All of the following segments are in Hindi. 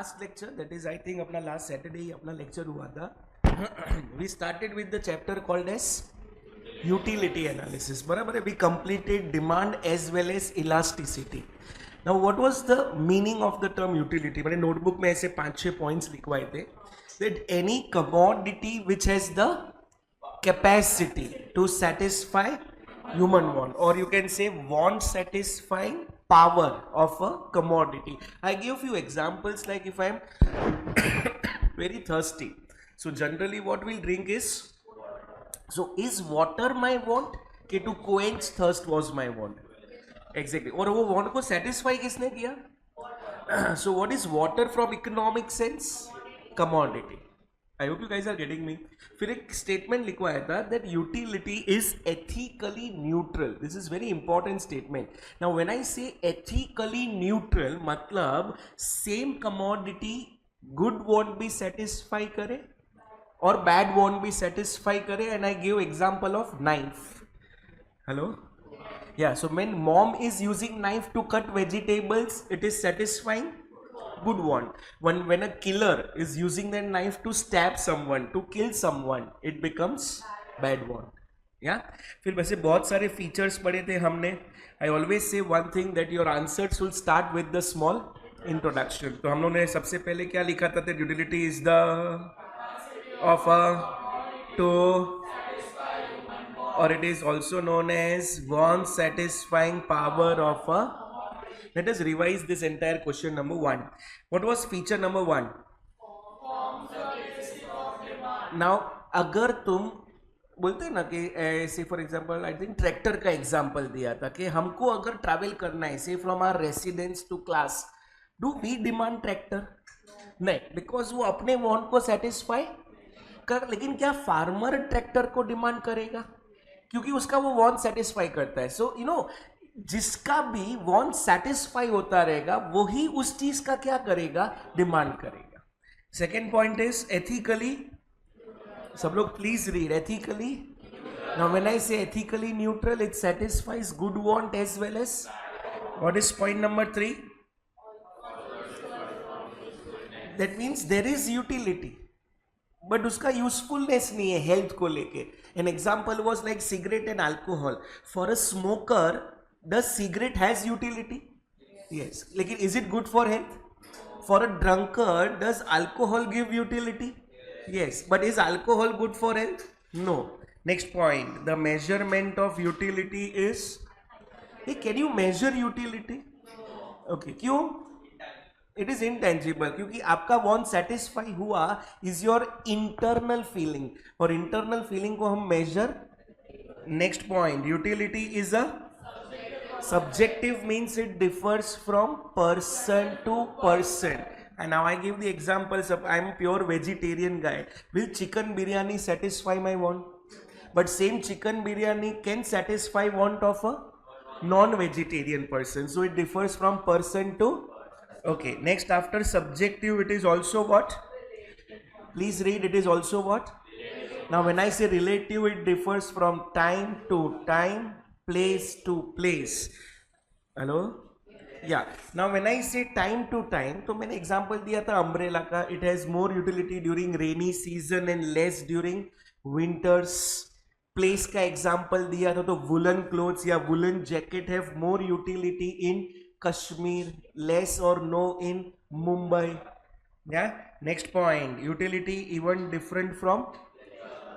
last lecture, that is I think अपना last Saturday ही अपना lecture हुआ था. We started with the chapter called as utility analysis. बराबर है. We completed demand as well as elasticity. Now what was the meaning of the term utility? मैंने notebook में ऐसे 5-6 points लिखवाए थे. That any commodity which has the capacity to satisfy human want, or you can say want satisfying power of a commodity. I give few examples, like if I am very thirsty, so generally what we'll drink is, so is water my want? कि to quench thirst was my want. Exactly. और वो want को satisfy किसने किया? So what is water from economic sense? Commodity. I hope you guys are getting me. फिर एक statement लिखवाया था that utility is ethically neutral. This is very important statement. Now when I say ethically neutral, मतलब same commodity good won't be satisfy करे और bad won't be satisfy करे, and I give example of knife. Hello? Yeah, so when mom is using knife to cut vegetables, it is satisfying good want. When a killer is using that knife to stab someone, to kill someone, it becomes bad want. Yeah? फिर वैसे बहुत सारे features पढ़े थे हमने. I always say one thing, that your answers will start with the small introduction. तो हम लोगों ने सबसे पहले क्या लिखा था? that utility is the of a to, or it is also known as want satisfying power of a. Let us revise this entire question number 1. What was feature number 1? Now अगर तुम बोलते हैं ना कि ऐसे for example I think tractor का एग्जांपल दिया था कि हमको अगर ट्रैवल करना है से from our residence to class, do we demand tractor? नहीं, बिकॉज वो अपने वांट को सेटिस्फाई कर. लेकिन क्या फार्मर ट्रैक्टर को डिमांड करेगा? क्योंकि उसका वो वांट सेटिस्फाई करता है. सो यू नो, जिसका भी वांट सेटिस्फाई होता रहेगा वही उस चीज का क्या करेगा? डिमांड करेगा. Second point is ethically. सब लोग please read ethically. Now when I say ethically neutral, it satisfies good want as well as. What is point number 3? That means there is utility, but उसका यूजफुलनेस नहीं है हेल्थ को लेके. An example was like cigarette and alcohol. For a smoker, does cigarette has utility? Yes. लेकिन is it good for health? For a drunkard, does alcohol give utility? Yes. But is alcohol good for health? No. Next point, the measurement of utility is, hey, can you measure utility? Okay. क्यों? It is intangible. क्योंकि आपका want satisfy हुआ is your internal feeling, और internal feeling को हम measure. Next point, utility is a subjective, means it differs from person to person. And now I give the examples of, I am pure vegetarian guy. Will chicken biryani satisfy my want? But same chicken biryani can satisfy want of a non-vegetarian person. So it differs from person to. Okay, next after subjective, it is also what? Please read, it is also what? Now when I say relative, it differs from time to time, place to place. Hello? Yeah. Now when I say time to time, तो मैंने example दिया था umbrella का. It has more utility during rainy season and less during winters. Place का example दिया था, तो woolen clothes या woolen jacket have more utility in Kashmir, less or no in Mumbai. Yeah. Next point, utility even different from.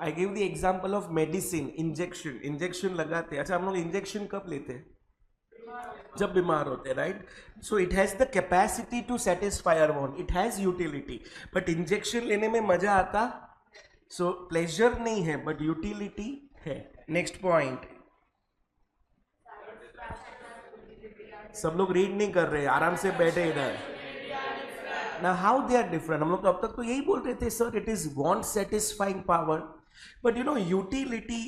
I give the example of medicine, injection. Injection लगाते हैं. अच्छा, हम लोग इंजेक्शन कब लेते हैं? जब बीमार होते हैं, right? So it has the capacity to satisfy our want. It has utility, but injection लेने में मजा आता, सो प्लेजर नहीं है, बट यूटिलिटी है. नेक्स्ट पॉइंट, सब लोग रीड नहीं कर रहे, आराम से बैठे इधर. Now how they are different? हम लोग तो अब तक तो यही बोल रहे थे, sir it is want satisfying power. But you know, utility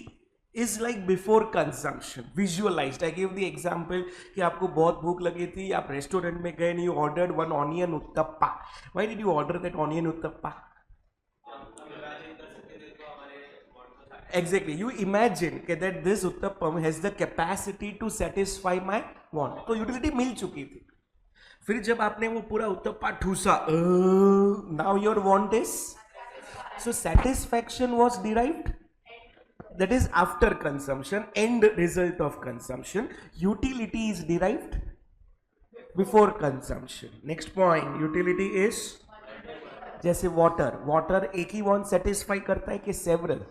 is like before consumption, visualized. I give the example कि आपको बहुत भूख लगी थी, आप रेस्टोरेंट में गए, you ordered one onion uttappa. Why did you order that onion uttappa? Exactly. You imagine that this uttapam has the capacity to satisfy my want. तो utility मिल चुकी थी. फिर जब आपने वो पूरा उत्तप्पा ठूसा, now your want is, so satisfaction was derived, that is after consumption, end result of consumption. Utility is derived before consumption. Next point, utility is जैसे वाटर एक ही वांट सेटिस्फाई करता है कि सेवरल,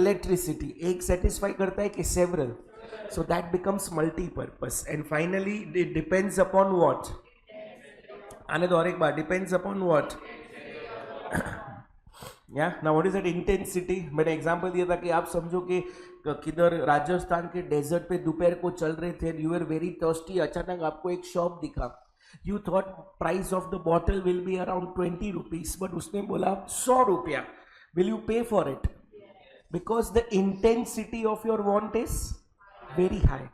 इलेक्ट्रिसिटी एक सेटिस्फाई करता है कि several, so that becomes multi-purpose. And finally it depends upon what, आने दो और एक बार, depends upon what, ना व्हाट इज दैट इंटेंसिटी. मैंने एग्जांपल दिया था कि आप समझो कि किधर राजस्थान के डेजर्ट पे दोपहर को चल रहे थे, यू आर वेरी थर्स्टी, अचानक आपको एक शॉप दिखा, you thought price of the bottle will be around 20 rupees, but उसने बोला 100 रुपया, विल यू पे for it? Because the intensity of your want is very high.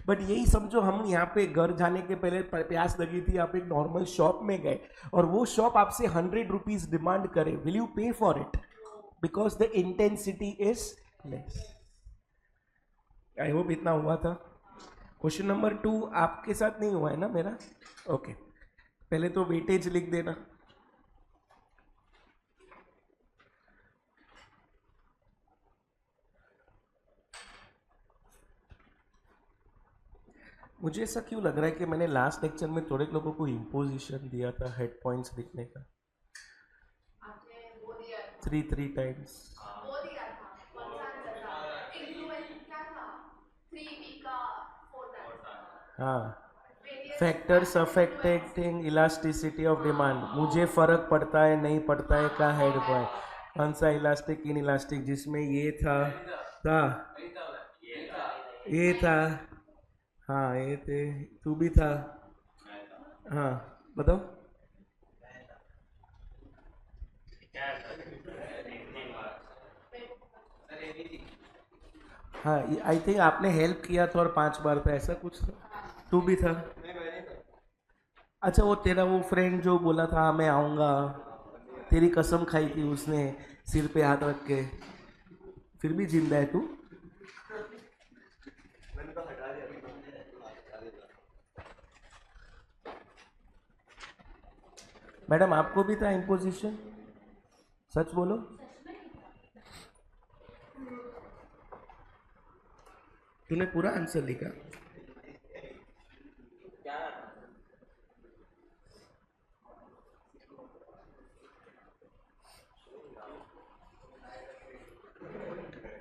But यही समझो हम यहाँ पे घर जाने के पहले प्यास लगी थी, आप एक नॉर्मल शॉप में गए और वो शॉप आपसे 100 रुपीज डिमांड करे, विल यू पे for it? Because the intensity is less. I hope इतना हुआ था. क्वेश्चन नंबर 2 आपके साथ नहीं हुआ है ना मेरा? ओके, पहले तो वेटेज लिख देना. मुझे ऐसा क्यों लग रहा है कि मैंने लास्ट लेक्चर में थोड़े लोगों को इम्पोजिशन दिया था हेड पॉइंट्स लिखने का, 3 टाइम्स. हाँ, factors affecting elasticity of demand, मुझे फर्क पड़ता है नहीं पड़ता है का हेड पॉइंट. कौन सा इलास्टिक इन इलास्टिक, जिसमें ये था ये था, हाँ ये थे, तू भी था, हाँ बताओ. हाँ आई थिंक आपने हेल्प किया था और 5 बार था, ऐसा कुछ था. तू भी था. अच्छा वो तेरा वो फ्रेंड जो बोला था हाँ मैं आऊँगा, तेरी कसम खाई थी उसने सिर पे हाथ रख के, फिर भी जिंदा है तू. मैडम आपको भी था इम्पोजिशन? सच बोलो. तूने पूरा आंसर लिखा?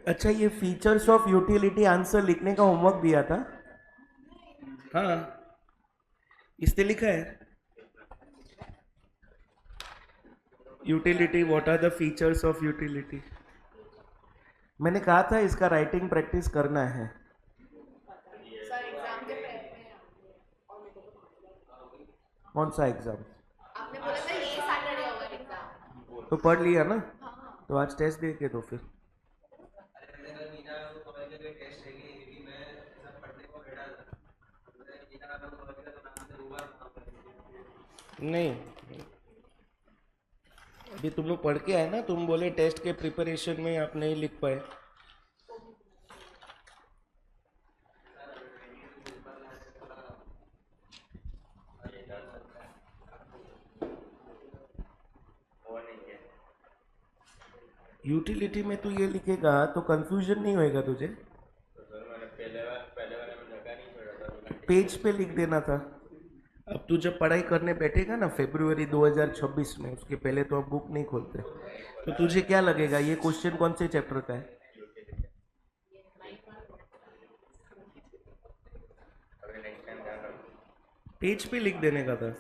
अच्छा ये फीचर्स ऑफ यूटिलिटी आंसर लिखने का होमवर्क दिया था? हाँ इसने लिखा है utility, what are the features of utility. मैंने कहा था इसका राइटिंग प्रैक्टिस करना है. कौन सा एग्जाम? आपने बोला था ये सैटरडे होगा एग्जाम, तो पढ़ लिया ना? तो आज टेस्ट दे के दो फिर. नहीं अभी तुम लोग पढ़ के आए ना, तुम बोले टेस्ट के प्रिपरेशन में आप नहीं लिख पाए. यूटिलिटी में तू ये लिखेगा तो कंफ्यूजन नहीं होएगा तुझे? पेज पे लिख देना था. अब तू जब पढ़ाई करने बैठेगा ना फरवरी 2026 में, उसके पहले तो अब बुक नहीं खोलते, तो तुझे क्या लगेगा ये क्वेश्चन कौन से चैप्टर का है? पेज पे लिख देने का था.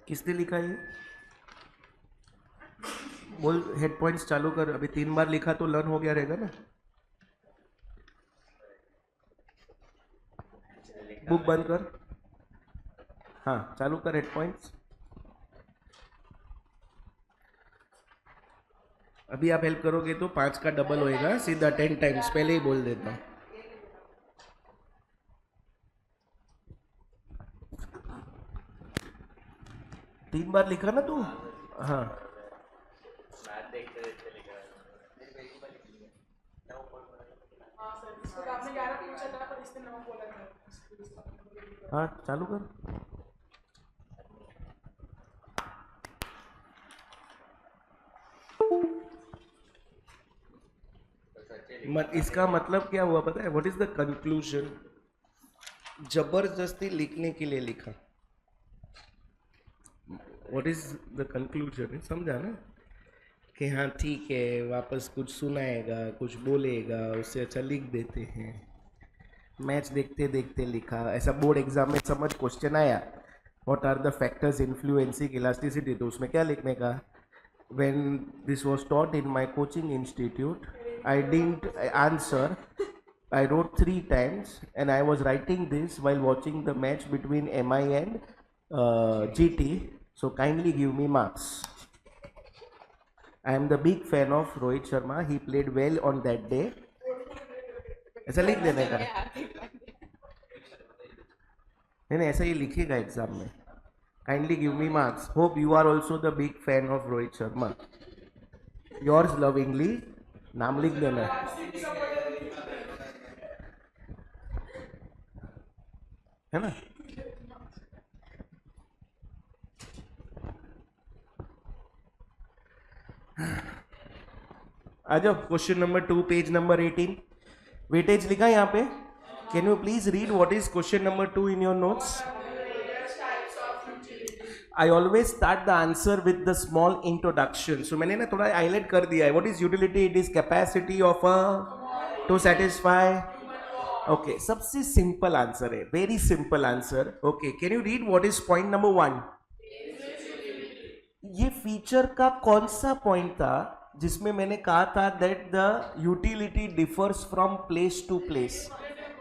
किसने लिखा ये? बोल हेड पॉइंट्स चालू कर. अभी 3 बार लिखा तो लर्न हो गया रहेगा ना. बुक बंद कर. हाँ चालू कर हेड पॉइंट्स. अभी आप हेल्प करोगे तो 5 का डबल होएगा सीधा 10 टाइम्स, पहले ही बोल देता हूँ. तीन बार लिखा ना तू? हाँ आपने 11 पूछा था पर इसने 9 बोला था। हाँ चालू कर। इसका मतलब क्या हुआ पता है? What is the conclusion? जबरदस्ती लिखने के लिए लिखा। What is the conclusion? समझा ना कि हाँ ठीक है, वापस कुछ सुनाएगा, कुछ बोलेगा, उससे अच्छा लिख देते हैं। मैच देखते देखते लिखा, ऐसा बोर्ड एग्जाम में समझ क्वेश्चन आया, what are the factors influencing elasticity, तो उसमें क्या लिखने का? when this was taught in my coaching institute, I didn't answer. I wrote 3 times and I was writing this while watching the match between MI and GT. So kindly give me marks. I am the big fan of Rohit Sharma. He played well on that day. ऐसा लिख देने का। नहीं ऐसा ही लिखेगा एग्जाम में। Kindly give me marks. Hope you are also the big fan of Rohit Sharma. Yours lovingly. नाम लिख देना। है ना? आ जाओ question number 2, page number 18। Weightage लिखा यहाँ पे। Can you please read what is question number 2 in your notes? I always start the answer with the small introduction. So मैंने ना थोड़ा हाईलाइट कर दिया है. What is utility? It is capacity of a to satisfy. Okay, सबसे simple answer है, very simple answer. Okay, can you read what is point number 1? ये फीचर का कौन सा पॉइंट था जिसमें मैंने कहा था that the utility differs from place to place?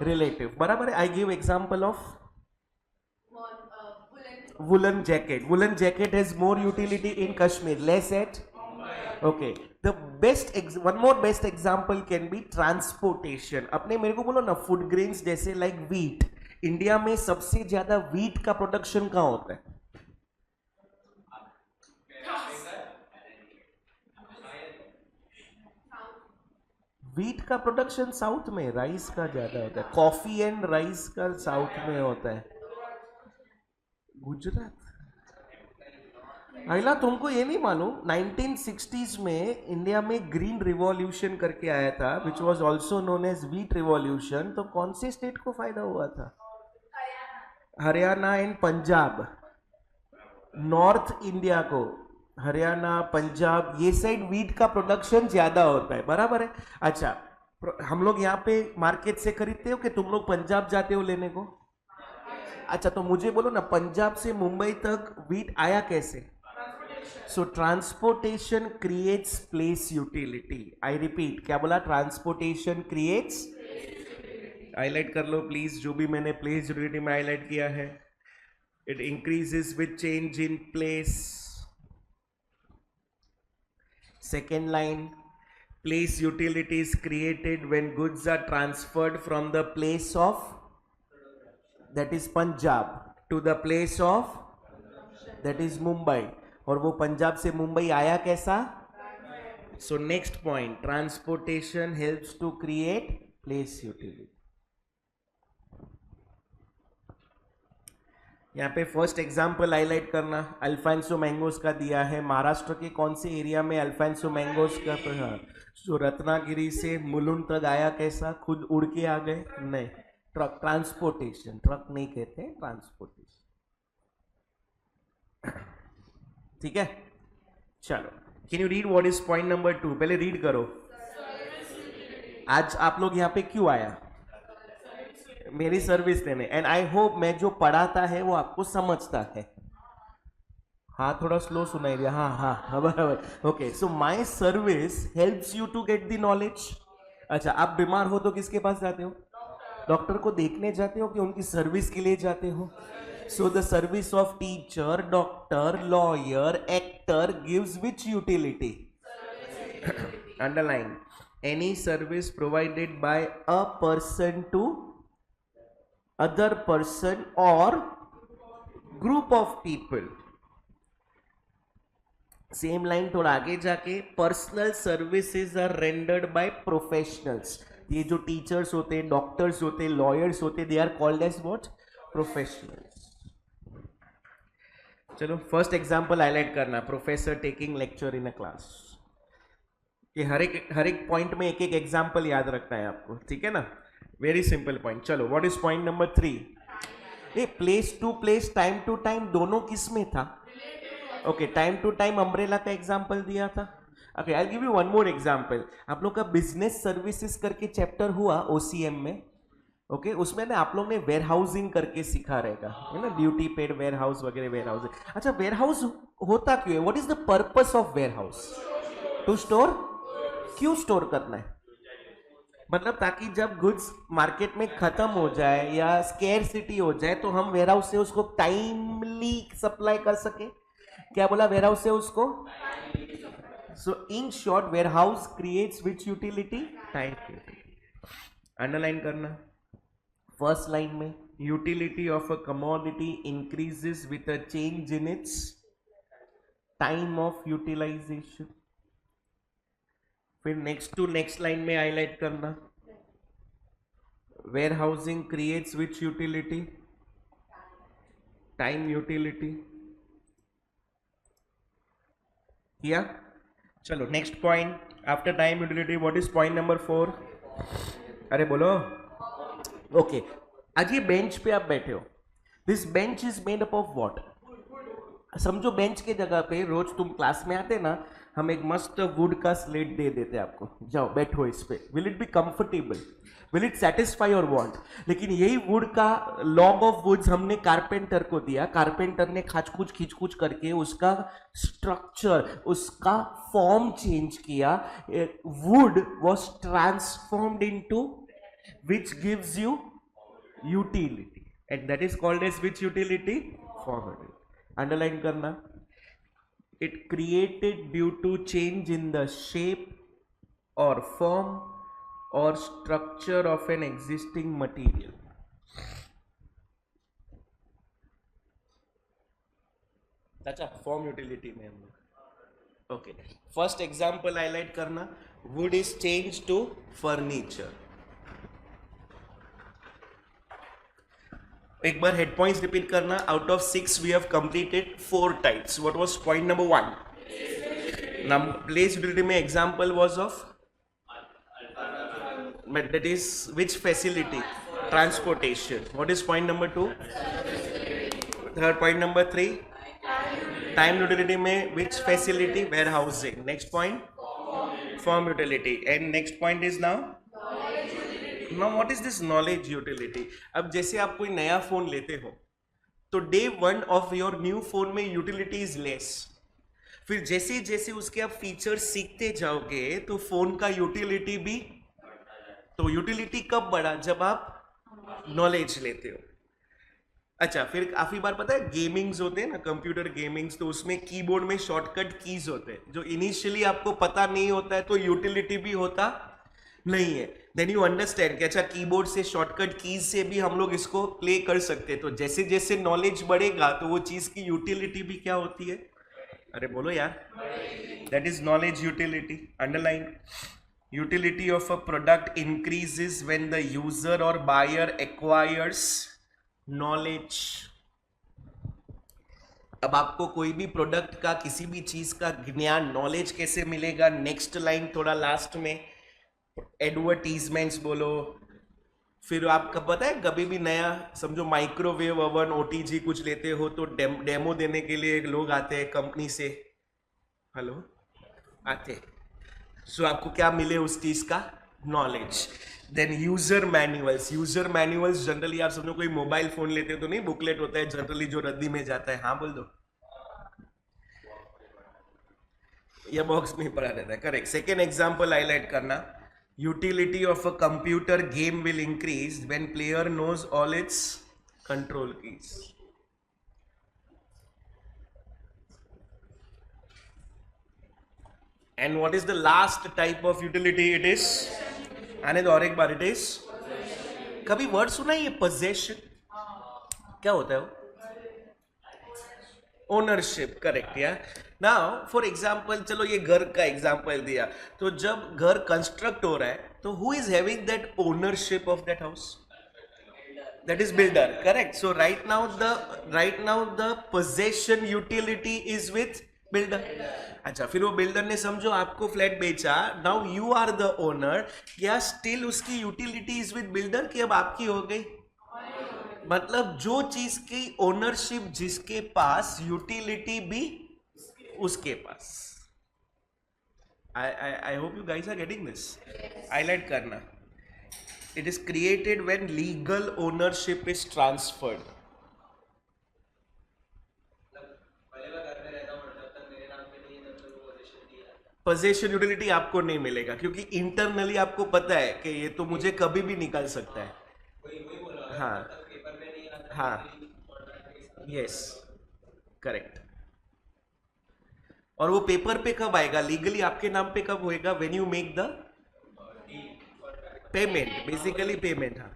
Relative. बराबर है. I give example of woolen jacket. Woolen jacket has more utility in Kashmir, less at? Okay. The one more best example can be transportation. अपने मेरे को बोलो ना food grains जैसे like wheat. इंडिया में सबसे ज्यादा wheat का प्रोडक्शन कहाँ होता है? wheat का प्रोडक्शन साउथ में, राइस का ज्यादा होता है। कॉफी एंड राइस का साउथ में होता है। गुजरात। अगला तुमको ये नहीं मालूम 1960s में इंडिया में ग्रीन रिवॉल्यूशन करके आया था, which was also known as wheat revolution. तो कौन से स्टेट को फायदा हुआ था? Haryana and Punjab. North India को हरियाणा, पंजाब, ये साइड व्हीट का प्रोडक्शन ज्यादा होता है। बराबर है। अच्छा, हम लोग यहाँ पे मार्केट से खरीदते हो कि तुम लोग पंजाब जाते हो लेने को? अच्छा, तो मुझे बोलो ना, पंजाब से मुंबई तक व्हीट आया कैसे? So transportation creates place utility. I repeat, क्या बोला? Transportation creates. हाईलाइट कर लो प्लीज जो भी मैंने प्लेस यूटिलिटी में हाईलाइट किया है। It increases with change in place. Second line, place utility is created when goods are transferred from the place of, that is Punjab, to the place of, that is Mumbai. और वो पंजाब से मुंबई आया कैसा? So next point, transportation helps to create place utility. यहाँ पे फर्स्ट एग्जाम्पल हाईलाइट करना, अल्फांसो मैंगोज का दिया है। महाराष्ट्र के कौन से एरिया में अल्फांसो मैंगोज का? जो रत्नागिरी से मुलुंड तक आया कैसा? खुद उड़ के आ गए? नहीं, ट्रक। ट्रांसपोर्टेशन, ट्रक नहीं कहते, ट्रांसपोर्टेशन। ठीक है, चलो। Can you read what is point number 2? पहले रीड करो। आज आप लोग यहाँ पे क्यों आया? मेरी सर्विस देने। एंड आई होप मैं जो पढ़ाता है वो आपको समझता है। हाँ, थोड़ा स्लो सुनाई दिया। हाँ बराबर। Okay, so my service helps you to get the knowledge. अच्छा, आप बीमार हो तो किसके पास जाते हो? डॉक्टर को देखने जाते हो कि उनकी सर्विस के लिए जाते हो? So the service of teacher, doctor, lawyer, actor gives which utility? Underline, any service provided by a person to other person or group of people. Same line थोड़ा आगे जाके, personal services are rendered by professionals. ये जो टीचर्स होते हैं, डॉक्टर्स होते हैं, लॉयर्स होते हैं, they are called as what? Professionals. चलो फर्स्ट एग्जांपल हाईलाइट करना, professor taking lecture in a class. ये हर एक पॉइंट में एक एक एग्जांपल याद रखना है आपको, ठीक है ना? Very simple point. चलो व्हाट इज पॉइंट नंबर 3? ये place to place, time to time दोनों किस में था? Okay, time to time umbrella का एग्जांपल दिया था. Okay, I give you one more example. आप लोग का बिजनेस सर्विसेज करके चैप्टर हुआ ओसीएम में. ओके, उसमें ना आप लोग ने वेयर हाउसिंग करके सिखा रहेगा, है ना? ड्यूटी पेड वेयर हाउस वगैरह, वेयर हाउस. अच्छा, वेयर हाउस होता क्यों है? What is the purpose of warehouse? To store. क्यों स्टोर करना है? मतलब ताकि जब गुड्स मार्केट में खत्म हो जाए या स्केर्सिटी हो जाए तो हम वेयर हाउस से उसको टाइमली सप्लाई कर सके. क्या बोला? वेयर हाउस से उसको. So in short, warehouse creates which utility? Time utility. Underline करना. फर्स्ट लाइन में utility of a commodity increases with a change in its time of utilization. फिर नेक्स्ट टू नेक्स्ट लाइन में हाईलाइट करना, warehousing creates which utility? Time utility. किया? चलो next point after time utility, what is point number 4? अरे बोलो. ओके, आज ये बेंच पे आप बैठे हो. This bench is made up of what? समझो बेंच के जगह पे रोज तुम क्लास में आते ना, हम एक मस्त वुड का स्लेट दे देते आपको, जाओ बैठो इस पे. Will it be comfortable? Will it satisfy your want? लेकिन यही वुड का लॉग ऑफ वुड्स हमने कारपेंटर को दिया. कारपेंटर ने खाचकुच खींचकुच करके उसका स्ट्रक्चर, उसका फॉर्म चेंज किया. Wood was transformed into which gives you utility, and that is called as which utility? Form. Underline करना. It created due to change in the shape or form or structure of an existing material. अच्छा, फॉर्म यूटिलिटी में हम लोग. ओके, फर्स्ट एग्जांपल हाईलाइट करना, wood is change to furniture. एक बार हेड पॉइंट्स रिपीट करना. Out of 6 we have completed 4 types. What was point number 1? Place utility में example was of, but that is which facility? Transportation. What is point number 2? Third point number 3, time utility में which facility? Warehousing. Next point form utility. And next point is now what is this knowledge utility. अब जैसे आप कोई नया फोन लेते हो तो day 1 of your new phone में यूटिलिटी इज लेस. फिर जैसे जैसे उसके आप फीचर सीखते जाओगे तो फोन का यूटिलिटी भी. तो यूटिलिटी कब बढ़ा? जब आप नॉलेज लेते हो. अच्छा, फिर काफी बार पता है गेमिंग्स होते हैं ना, कंप्यूटर गेमिंग्स, तो उसमें कीबोर्ड में शॉर्टकट कीज होते हैं जो इनिशियली आपको पता नहीं होता है, तो यूटिलिटी भी होता नहीं है. देन यू अंडरस्टैंड कि अच्छा कीबोर्ड से शॉर्टकट कीज से भी हम लोग इसको प्ले कर सकते हैं. तो जैसे जैसे नॉलेज बढ़ेगा तो वो चीज की यूटिलिटी भी क्या होती है? अरे बोलो यार. That is knowledge utility. Underline. Utility of a product increases when the user और बायर एक्वायर्स नॉलेज. अब आपको कोई भी प्रोडक्ट का, किसी भी चीज का ज्ञान, नॉलेज कैसे मिलेगा? नेक्स्ट लाइन थोड़ा लास्ट में, एडवर्टीजमेंट्स बोलो. फिर आपका पता है कभी भी नया समझो माइक्रोवेव ओवन, ओटीजी कुछ लेते हो तो डेमो देने के लिए लोग आते हैं कंपनी से. हेलो, आते. सो आपको क्या मिले उस चीज का? Knowledge. Then user manuals. User manuals generally आप समझो कोई मोबाइल फोन लेते हो तो नहीं, बुकलेट होता है जनरली जो रद्दी में जाता है. हाँ बोल दो. या बॉक्स में पड़ा रहता है. करेक्ट. सेकेंड एग्जाम्पल हाईलाइट करना, utility of a computer game will increase when player knows all its control keys. And what is the last type of utility? It is, आने दो और एक बार, it is, कभी वर्ड सुना है ये possession? क्या होता है वो? ओनरशिप. करेक्ट यार. नाउ फॉर एग्जाम्पल, चलो ये घर का एग्जाम्पल दिया, तो जब घर कंस्ट्रक्ट हो रहा है तो who is having that ownership of that house? That is builder, correct? So right now the possession utility is with builder. अच्छा, फिर वो बिल्डर ने समझो आपको फ्लैट बेचा, now you are the owner, क्या स्टिल उसकी यूटिलिटी इज विद बिल्डर कि अब आपकी हो गई? मतलब जो चीज की ओनरशिप जिसके पास, यूटिलिटी भी उसके पास. I hope you guys are getting this. Highlight करना. It is created when legal ownership is transferred. Possession utility आपको नहीं मिलेगा क्योंकि इंटरनली आपको पता है कि ये तो मुझे कभी भी निकाल सकता है. हाँ हाँ, यस, करेक्ट. और वो पेपर पे कब आएगा, लीगली आपके नाम पे कब होएगा? When you make the payment, basically payment. हाँ,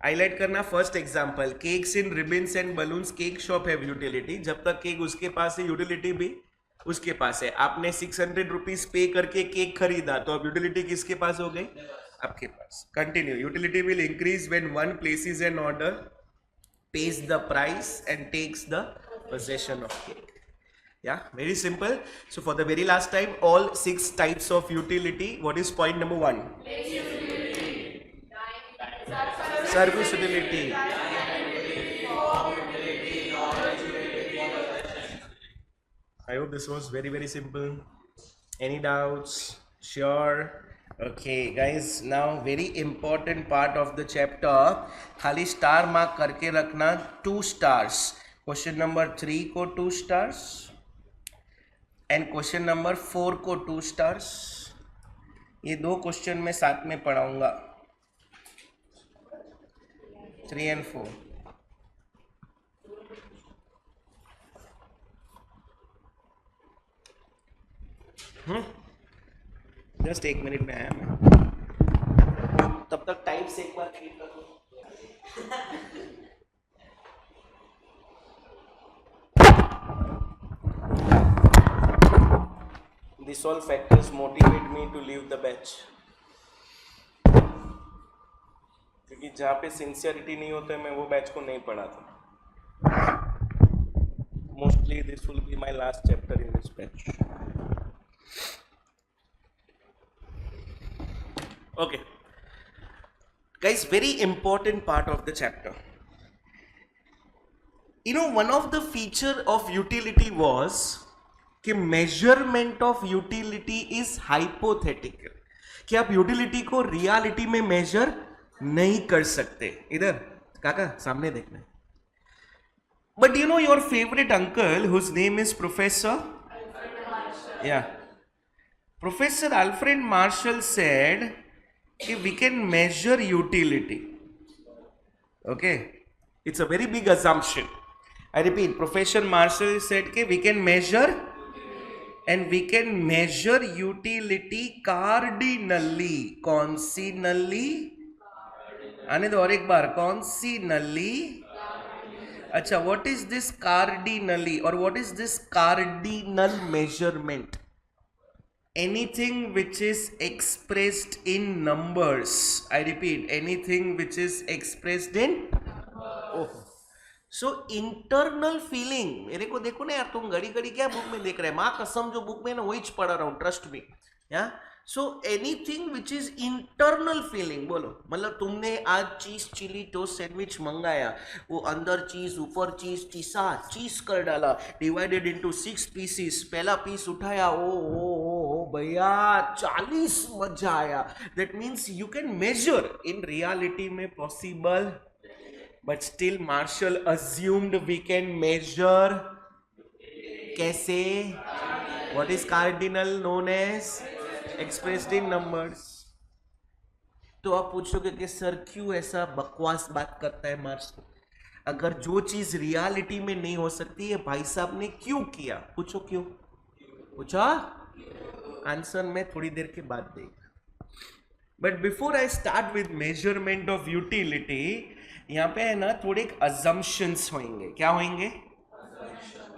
हाईलाइट करना. First example, cakes in ribbons and balloons, cake shop have utility. जब तक केक उसके पास है, यूटिलिटी भी उसके पास है. आपने 600 रुपीज पे करके केक खरीदा, तो अब यूटिलिटी किसके पास हो गई? आपके पास. Continue. Utility will increase when one places an order, pays the price and takes the possession of cake. Yeah, very simple. So for the very last time, all 6 types of utility. What is point number 1? Service utility. I hope this was very simple. Any doubts? Sure. Okay guys, now very important part of the chapter. खाली स्टार मार्क करके रखना. 2 stars. क्वेश्चन नंबर 3 को 2 stars एंड क्वेश्चन नंबर 4 को 2 stars. ये 2 क्वेश्चन मैं साथ में पढ़ाऊंगा, 3 and 4. जस्ट 1 मिनट में आया मैं, तब तक टाइप से एक बार क्लिक कर दो. This all factors motivate me to leave the batch. क्योंकि जहाँ पे सिंसियरिटी नहीं होता है, मैं वो बैच को नहीं पढ़ाता. Mostly this will be my last chapter in this batch. Okay, guys, very important part of the chapter. You know, one of the feature of utility was कि measurement of utility is hypothetical, कि आप utility को reality में measure नहीं कर सकते. इधर काका सामने देखना है. But you know, your favorite uncle, whose name is Professor, Professor Alfred Marshall said we can measure utility. Okay, it's a very big assumption. I repeat, Professor Marshall said we can measure, and we can measure utility cardinally. कौन सी नली? आने दो और एक बार. कौन सी नली? अच्छा, what is this cardinally or what is this cardinal measurement? Anything which is expressed in numbers. I repeat, anything which is expressed in. So internal feeling. मेरे को देखो ना यार, तुम घड़ी घड़ी क्या बुक में देख रहे हैं? माँ कसम, जो बुक में ना वही पढ़ा रहा हूँ, ट्रस्ट मी. या so anything which is internal feeling. बोलो, मतलब तुमने आज चीज चिली टोस्ट सैंडविच मंगाया, वो अंदर चीज ऊपर चीज चीज कर डाला, डिवाइडेड इनटू 6 पीसेस. पहला पीस उठाया, ओ भैया 40 मजा आया. That means you can measure. In reality में possible, but still Marshall assumed we can measure. कैसे? What is cardinal known as? Expressed in numbers. तो आप पूछोगे कि सर क्यों ऐसा बकवास बात करता है मार्शल? अगर जो चीज रियलिटी में नहीं हो सकती है, भाई साहब ने क्यों किया? पूछो क्यों. पूछा, आंसर मैं थोड़ी देर के बाद देगा. But before I start with measurement of utility, यहाँ पे है ना थोड़े अजम्पशंस होंगे. क्या होंगे?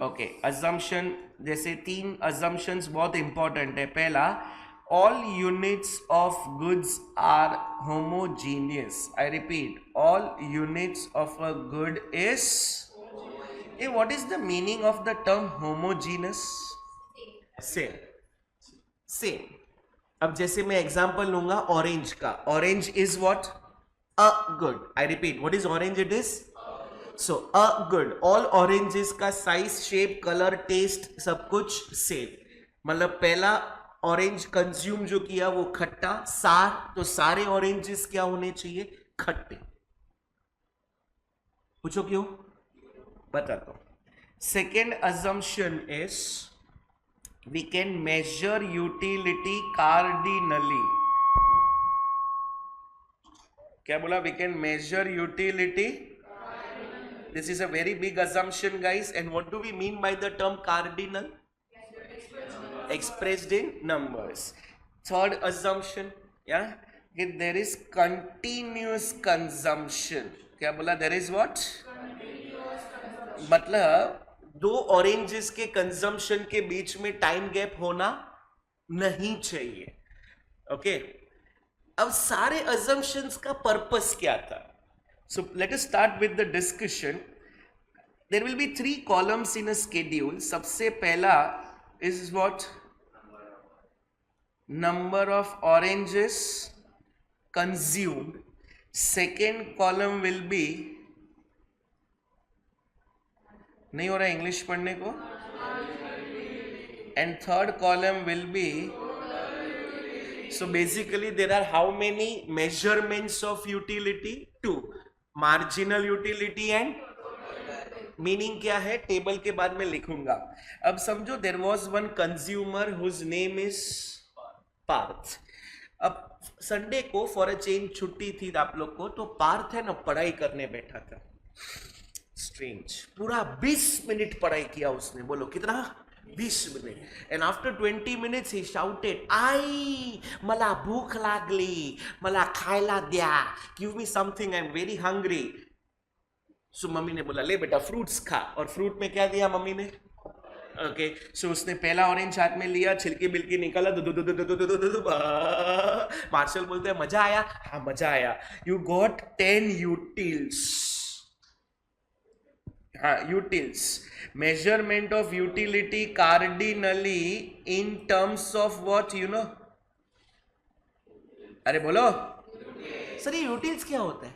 Okay, assumption. जैसे 3 अजम्पशंस बहुत इंपॉर्टेंट है. पहला, all units of goods are homogeneous. I repeat, all units of a good is. Hey, what is the meaning of the term homogeneous? Same. Same. अब जैसे मैं एग्जांपल लूंगा ऑरेंज का. Orange is what? A good. I repeat, what is orange? It is so a good. All oranges का साइज, शेप, कलर, टेस्ट सब कुछ सेम. मतलब पहला ऑरेंज कंज्यूम जो किया वो खट्टा, सार. तो सारे ऑरेंजेस क्या होने चाहिए? खट्टे. पूछो क्यों? बताता हूं. Second assumption is we can measure utility cardinally. क्या बोला? We can measure utility. This is a very big assumption, guys. And what do we mean by the term cardinal? Expressed in numbers. Third assumption, yeah, there is continuous consumption. क्या बोला? There is what? मतलब दो ऑरेंजेस के कंजम्पशन के बीच में टाइम गैप होना नहीं चाहिए. ओके. अब सारे assumptions का पर्पस क्या था? So let us start with the discussion. There will be 3 columns in a schedule. सबसे पहला is what? Number of oranges consumed. Second column will be, नहीं हो रहा इंग्लिश पढ़ने को. And third column will be, so basically there are how many measurements of utility? 2. Marginal utility and meaning क्या है टेबल के बाद में लिखूंगा. अब समझो there was one consumer whose name is Parth. अब संडे को फॉर अ चेंज छुट्टी थी आप लोग को, तो पार्थ है ना पढ़ाई करने बैठा था. स्ट्रेंज. पूरा 20 मिनट पढ़ाई किया उसने. बोलो कितना? 20 minute. And after 20 minutes he shouted, I मला भूख लागली, मला खायला द्या, give me something, I am very hungry. So mummy ने बोला ले बेटा फ्रूट्स खा. और फ्रूट में क्या दिया मम्मी ने? ओके. सो उसने पहला ऑरेंज हाथ में लिया, छिलकी बिलकी निकाला. मार्शल बोलते हैं मजा आया? हाँ मजा आया. You got 10 utils. हाँ utils. Measurement of utility cardinally in terms of what you know? अरे बोलो सर, ये यूटिल्स क्या होता है?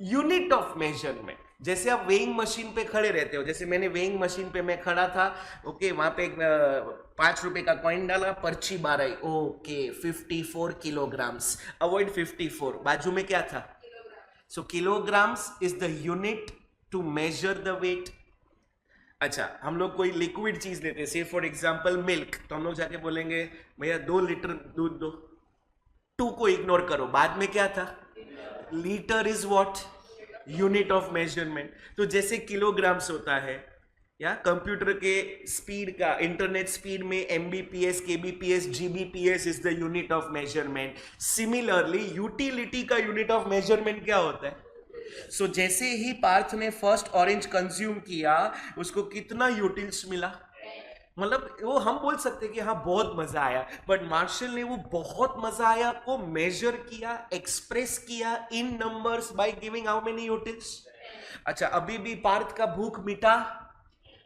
Unit of measurement. जैसे आप वेइंग मशीन पे खड़े रहते हो, जैसे मैंने वेइंग मशीन पे मैं खड़ा था. ओके. वहां पे 5 रुपए का कॉइन डाला, पर्ची बार आई. Okay 54 kilograms. अवॉइड 54. बाजू में क्या था? So kilograms is the unit to measure the weight. अच्छा, हम लोग कोई लिक्विड चीज लेते हैं, से फॉर एग्जाम्पल मिल्क, तो हम लोग जाके बोलेंगे भैया 2 लीटर दूध दो. 2 को इग्नोर करो. बाद में क्या था? Litre is what? Unit of measurement. तो जैसे किलोग्राम्स होता है, या कंप्यूटर के स्पीड का, इंटरनेट स्पीड में Mbps, kbps, GBPS is the unit of measurement. Similarly utility का यूनिट ऑफ मेजरमेंट क्या होता है? सो जैसे ही पार्थ ने फर्स्ट ऑरेंज कंज्यूम किया, उसको कितना यूटिल्स मिला? मतलब वो हम बोल सकते कि हाँ बहुत मजा आया, बट मार्शल ने वो बहुत मजा आया को मेजर किया, एक्सप्रेस किया in numbers by giving how many utils. अच्छा, अभी भी पार्थ का भूख मिटा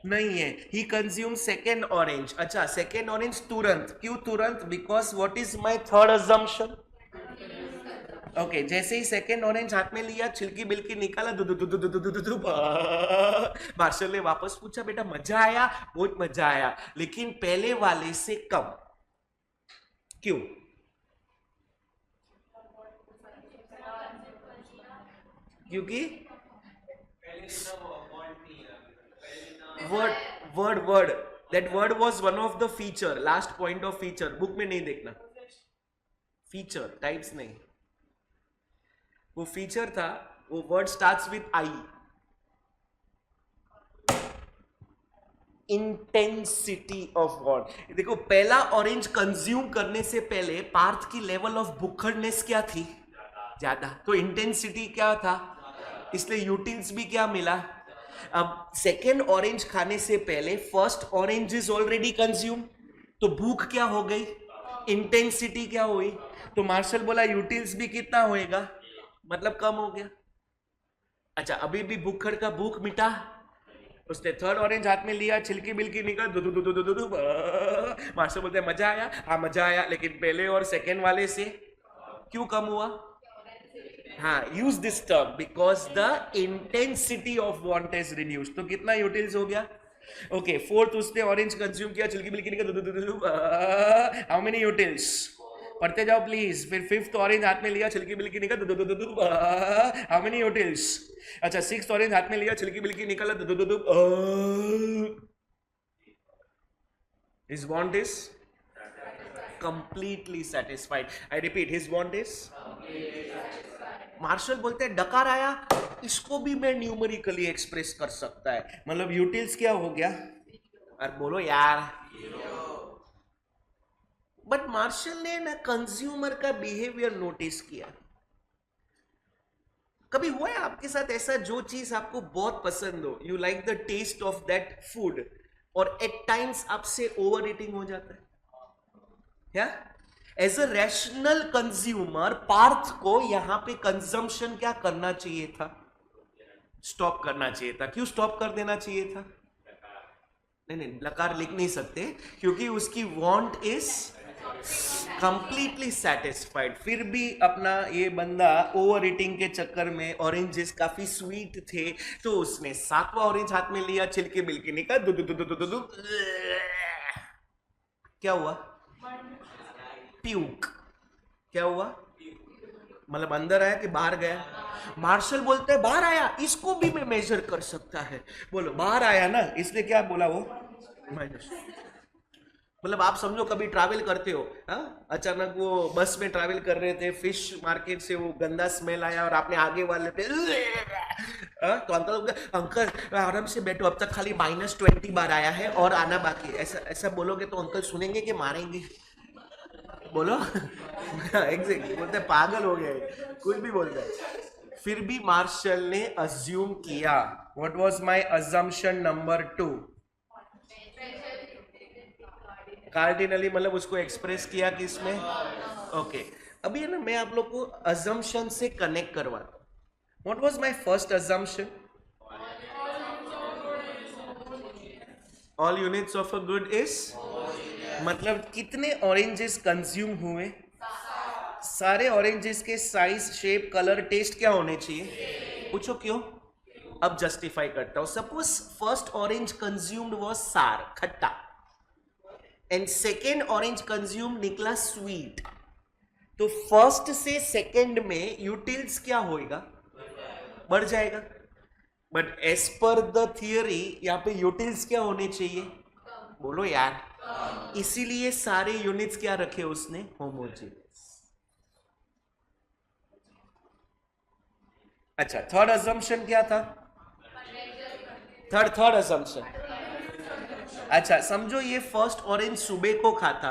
नहीं है. He consume second orange. अच्छा, सेकेंड ऑरेंज तुरंत. क्यों तुरंत? Because what is my third assumption? Okay. जैसे ही सेकेंड ऑरेंज हाथ में लिया, छिलकी बिलकी निकाला, मार्शल ने वापस पूछा बेटा मजा आया? बहुत मजा आया, लेकिन पहले वाले से कम. क्यों? क्योंकि word that word was one of the feature, last point of feature. Book में नहीं देखना, फीचर टाइप्स नहीं. वो फीचर था, वो word starts with I. Intensity of word. देखो, पहला ऑरेंज कंज्यूम करने से पहले पार्थ की लेवल ऑफ भूखड़नेस क्या थी? ज्यादा. तो इंटेंसिटी क्या था? इसलिए यूटिल्स भी क्या मिला? अब सेकेंड ऑरेंज खाने से पहले first orange is already consume. तो भूख क्या हो गई, इंटेंसिटी क्या हुई, तो मार्शल बोला यूटिल्स भी कितना होएगा, मतलब कम हो गया। अच्छा, अभी भी भूखड़ का भूख मिटा, उसने थर्ड ऑरेंज हाथ में लिया, छिलकी बिलकी निकल दु दु दु दु दु दु दु, मास्टर बोलते हैं मजा आया, हाँ मजा आया, लेकिन पहले और सेकेंड वाले से क्यों कम हुआ? हाँ, use this term because the intensity of want is reduced. तो कितना यूटिल्स हो गया? ओके, फोर्थ उसने ऑरेंज कंज्यूम किया, छिलकी बिलकी निकल, हाउ मेनी यूटिल्स? पढ़ते जाओ प्लीज। फिर फिफ्थ ऑरेंज हाथ में लिया, छिलकी बिलकी निकल, हाउ मेनी यूटिल्स? अच्छा, सिक्स्थ ऑरेंज हाथ में लिया, छिलकी बिलकी निकल, his want is completely satisfied. I repeat, his want is Marshall बोलते हैं डकार आया, इसको भी मैं न्यूमेरिकली एक्सप्रेस कर सकता है, मतलब यूटिल्स क्या हो गया? अरे बोलो यार। बट मार्शल ने ना कंज्यूमर का बिहेवियर नोटिस किया। कभी हुआ है आपके साथ ऐसा, जो चीज आपको बहुत पसंद हो, you like the taste of that food, और एट टाइम्स आपसे ओवर ईटिंग हो जाता है? क्या as a rational consumer Parth को यहां पे कंजम्पशन क्या करना चाहिए था? स्टॉप करना चाहिए था। क्यों स्टॉप कर देना चाहिए था? नहीं, लकार लिख नहीं सकते क्योंकि उसकी वांट इज कंप्लीटली सेटिस्फाइड। फिर भी अपना ये बंदा ओवर ईटिंग के चक्कर में, ऑरेंजेस काफी स्वीट थे तो उसने सातवां ऑरेंज हाथ में लिया, छिलके बिलके निकाल, दु दु दु दु दु दु, क्या हुआ? प्यूक। क्या हुआ? मतलब अंदर आया कि बाहर गया? मार्शल बोलते हैं बाहर आया, इसको भी मैं मेजर कर सकता है। बोलो बाहर आया ना, इसलिए क्या बोला वो? माइनस। मतलब आप समझो कभी ट्रैवल करते हो, अचानक वो बस में ट्रैवल कर रहे थे, फिश मार्केट से वो गंदा स्मेल आया और आपने आगे वाले पे तो अंकल आराम से बैठो, अब तक खाली -20 बार आया है और आना बाकी। ऐसा बोलोगे तो अंकल सुनेंगे कि मारेंगे? बोलो एग्जैक्टली, बोलते पागल हो गए, कुछ भी बोलते हैं। फिर भी मार्शल ने अज्यूम किया। What was my assumption number 2? Cardinally, मतलब उसको एक्सप्रेस किया किसमें? ओके, अभी है ना, मैं आप लोग को अजम्पशन से कनेक्ट करवाता हूं। What was my first assumption? All units of a good is, मतलब कितने ऑरेंजेस कंज्यूम हुए? सारे ऑरेंजेस के साइज, शेप, कलर, टेस्ट क्या होने चाहिए? पूछो क्यों? अब जस्टिफाई करता हूं। Suppose first orange consumed was sour, खट्टा, एंड सेकेंड ऑरेंज कंज्यूम निकला स्वीट, तो फर्स्ट से सेकेंड में यूटिल्स क्या होएगा? बढ़ जाएगा। But as per the theory यहां पे यूटिल्स क्या होने चाहिए? बोलो यार। इसीलिए सारे यूनिट्स क्या रखे उसने? होमोजेनियस। अच्छा, थर्ड अजम्पशन क्या था? थर्ड अजम्पशन, अच्छा समझो ये फर्स्ट ऑरेंज सुबह को खाता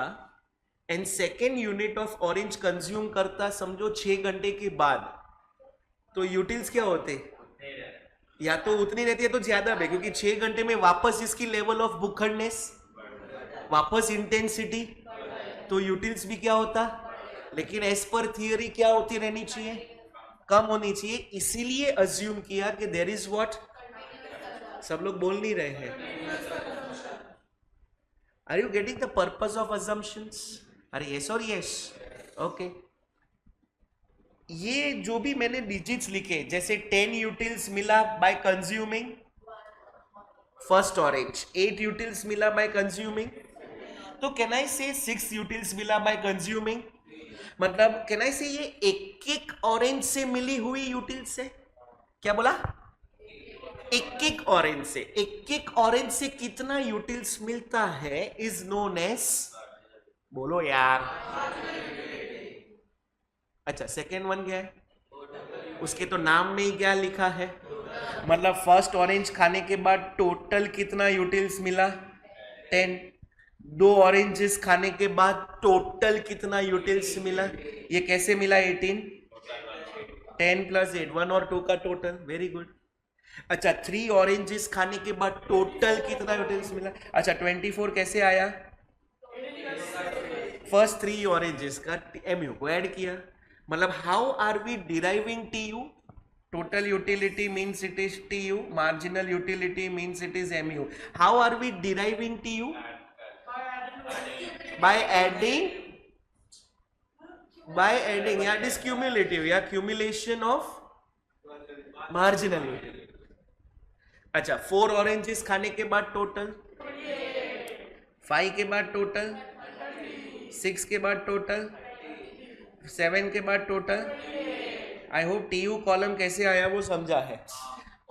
and second unit of orange consume करता समझो 6 घंटे के बाद, तो यूटिल्स क्या होते? या तो उतनी रहती है तो ज्यादा है, क्योंकि 6 घंटे में वापस इसकी लेवल ऑफ भूखड़नेस, वापस इंटेंसिटी, तो यूटिल्स भी क्या होता? लेकिन एज पर थियरी क्या होती रहनी चाहिए? कम होनी चाहिए। इसीलिए अज्यूम किया कि देयर इज व्हाट? सब लोग बोल नहीं रहे हैं। Are you getting the purpose of assumptions? अरे यस और यस, ओके। ये जो भी मैंने डिजिट्स लिखे, जैसे 10 यूटिल्स मिला bye consuming first orange, 8 utils मिला बाय कंज्यूमिंग, तो कैन आई से 6 यूटिल्स मिला बाय कंज्यूमिंग? मतलब कैन आई से ये एक एक ऑरेंज से मिली हुई यूटिल्स है? क्या बोला? एक एक ऑरेंज से, एक एक ऑरेंज से कितना यूटिल्स मिलता है इज नोन एज, बोलो यार। अच्छा, सेकेंड वन क्या है? उसके तो नाम में ही क्या लिखा है, मतलब फर्स्ट ऑरेंज खाने के बाद टोटल कितना यूटिल्स मिला? 10। 2 ऑरेंजेस खाने के बाद टोटल कितना यूटिल्स मिला? ये कैसे मिला? 18। 10 + 8, 1 और 2 का टोटल, वेरी गुड। अच्छा, 3 ऑरेंजेस खाने के बाद टोटल कितना यूटिल्स मिला? अच्छा, 24 कैसे आया? फर्स्ट 3 ऑरेंजेस का एमयू को ऐड किया, मतलब how are we deriving TU? Total utility means it is TU, marginal utility means it is MU. How are we deriving TU? By adding, yeah, it is cumulative, yeah, accumulation of marginal utility. अच्छा 4 ऑरेंजेस खाने के बाद टोटल 5 के बाद टोटल 6 के बाद टोटल 7 के बाद total. I hope TU column कैसे आया वो समझा है.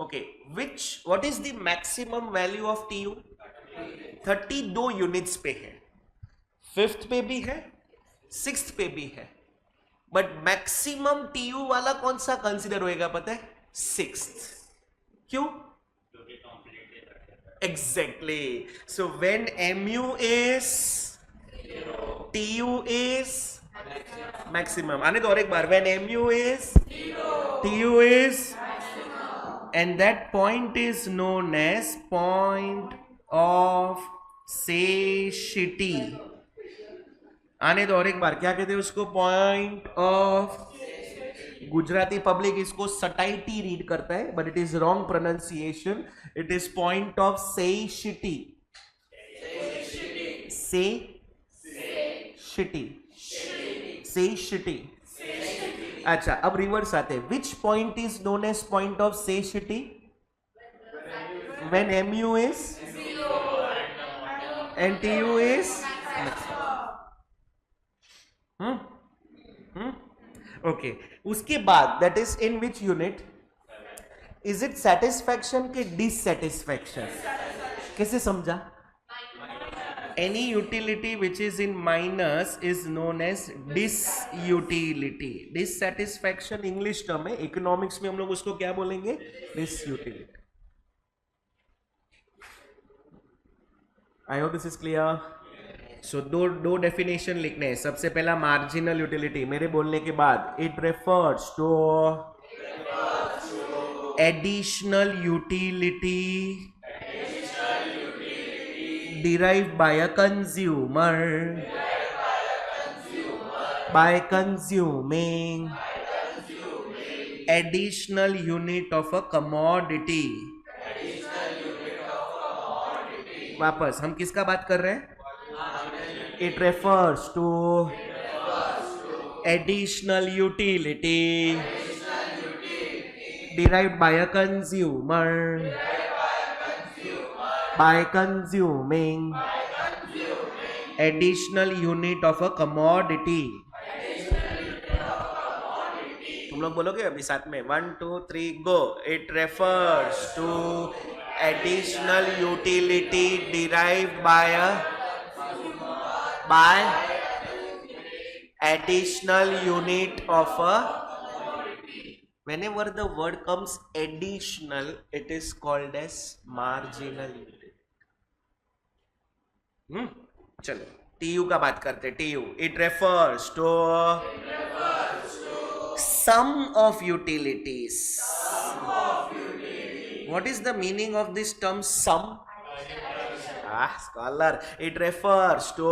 Okay, what is the maximum value of TU? 32 units पे है, 5th पे भी है, 6th पे भी है, बट मैक्सिमम टीयू वाला कौन सा कंसीडर होएगा पता है? 6th. क्यों? Exactly. So when mu is, tu is maximum. आने दो और एक बार. When mu is, tu is, and that point is known as point of satiety. आने दो और एक बार. क्या कहते हैं उसको? पॉइंट ऑफ, गुजराती पब्लिक इसको सटाइटी रीड करता है, but it is wrong pronunciation. It is point of satiety. Satiety. अच्छा, अब रिवर्स आते हैं. Which point is known as point of satiety? When mu is and tu is okay. उसके बाद that is in which unit? Is it satisfaction के डिससेटिस्फैक्शन? कैसे समझा? Any utility which is in minus is known as disutility. Dissatisfaction English term है, इकोनॉमिक्स में हम लोग उसको क्या बोलेंगे? Disutility. I hope this is clear. So दो डेफिनेशन लिखने हैं. सबसे पहला मार्जिनल यूटिलिटी, मेरे बोलने के बाद. It refers to additional utility derived by a consumer by consuming additional unit of a commodity. वापस हम किसका बात कर रहे हैं? It refers to additional utility derived by a consumer by consuming additional unit of a commodity. तुम लोग बोलोगे अभी साथ में? 1 2 3 गो. It refers to additional utility derived by additional unit of a. Whenever the word comes additional, it is called as marginal unit. चलो टीयू का बात करते. TU, it refers to sum of utilities. What is the meaning of this term sum? Scholar, it refers to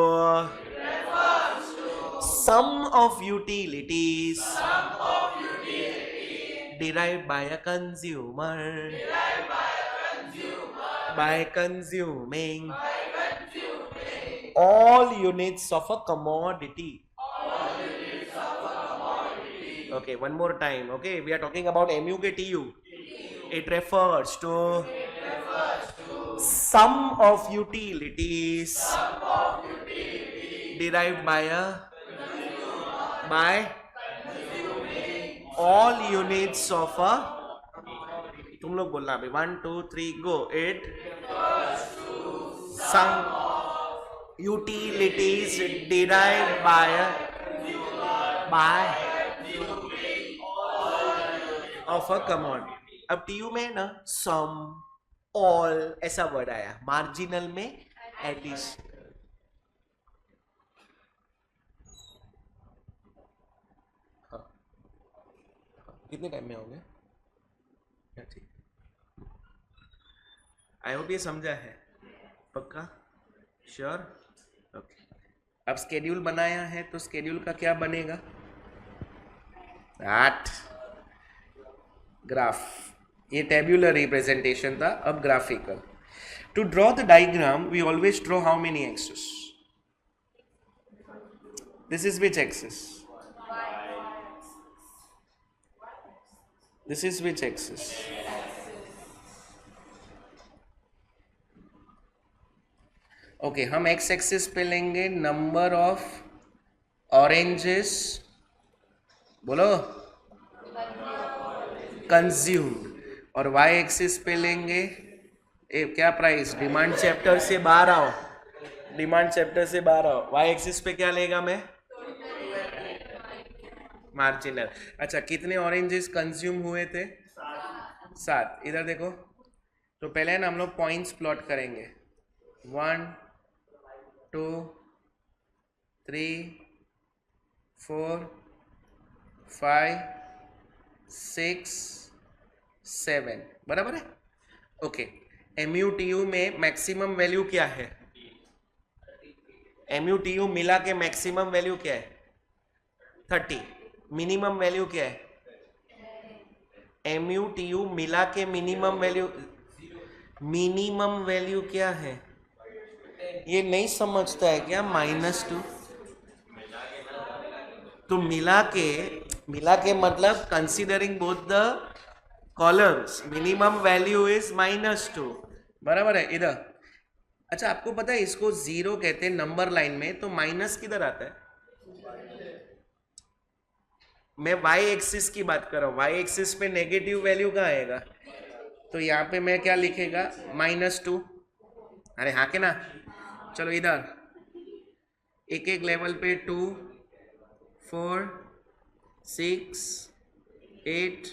sum of utilities derived by a consumer by consuming all units of a commodity. Okay, one more time. Okay, we are talking about mu ke tu. It refers to sum of utilities derived by all units of a. तुम लोग बोलना अभी. 1 2 3 गो. It some utilities derived by of a commodity. अब टीयू में ना सम, ऑल ऐसा वर्ड आया. मार्जिनल में एडिशन. कितने टाइम में हो गए? ठीक. आई होप ये समझा है. पक्का? श्योर? ओके. अब स्केड्यूल बनाया है तो स्केड्यूल का क्या बनेगा? 8 ग्राफ, ये टेब्यूलर रिप्रेजेंटेशन था, अब graphical. To draw the diagram we always draw how many axes? This is which axes? This is which axes? Okay, हम एक्स एक्सिस पे लेंगे नंबर ऑफ ऑरेंजेस, बोलो, कंज्यूम्ड, और वाई एक्सिस पे लेंगे क्या प्राइस? डिमांड चैप्टर से बाहर आओ, डिमांड चैप्टर से बाहर आओ. वाई एक्सिस पे क्या लेगा मैं? मार्जिनल. अच्छा, कितने ऑरेंजेस कंज्यूम हुए थे? 7. इधर देखो, तो पहले ना हम लोग पॉइंट्स प्लॉट करेंगे. 1 2 3 4 5 6 7, बराबर है. ओके, MUTU में मैक्सिमम वैल्यू क्या है? MUTU मिला के मैक्सिमम वैल्यू क्या है? 30. मिनिमम वैल्यू क्या है? MUTU मिला के मिनिमम वैल्यू, मिनिमम वैल्यू क्या है? ये नहीं समझता है क्या? -2. तो मिला के मतलब considering both the columns, minimum value is -2, बराबर है. इधर अच्छा, आपको पता है इसको 0 कहते हैं नंबर लाइन में, तो माइनस किधर आता है? मैं वाई एक्सिस की बात कर रहा हूँ. वाई एक्सिस पे नेगेटिव वैल्यू कहाँ आएगा? तो यहाँ पे मैं क्या लिखेगा? -2. अरे हाँ के ना. चलो इधर एक एक लेवल पे 2 4 6 8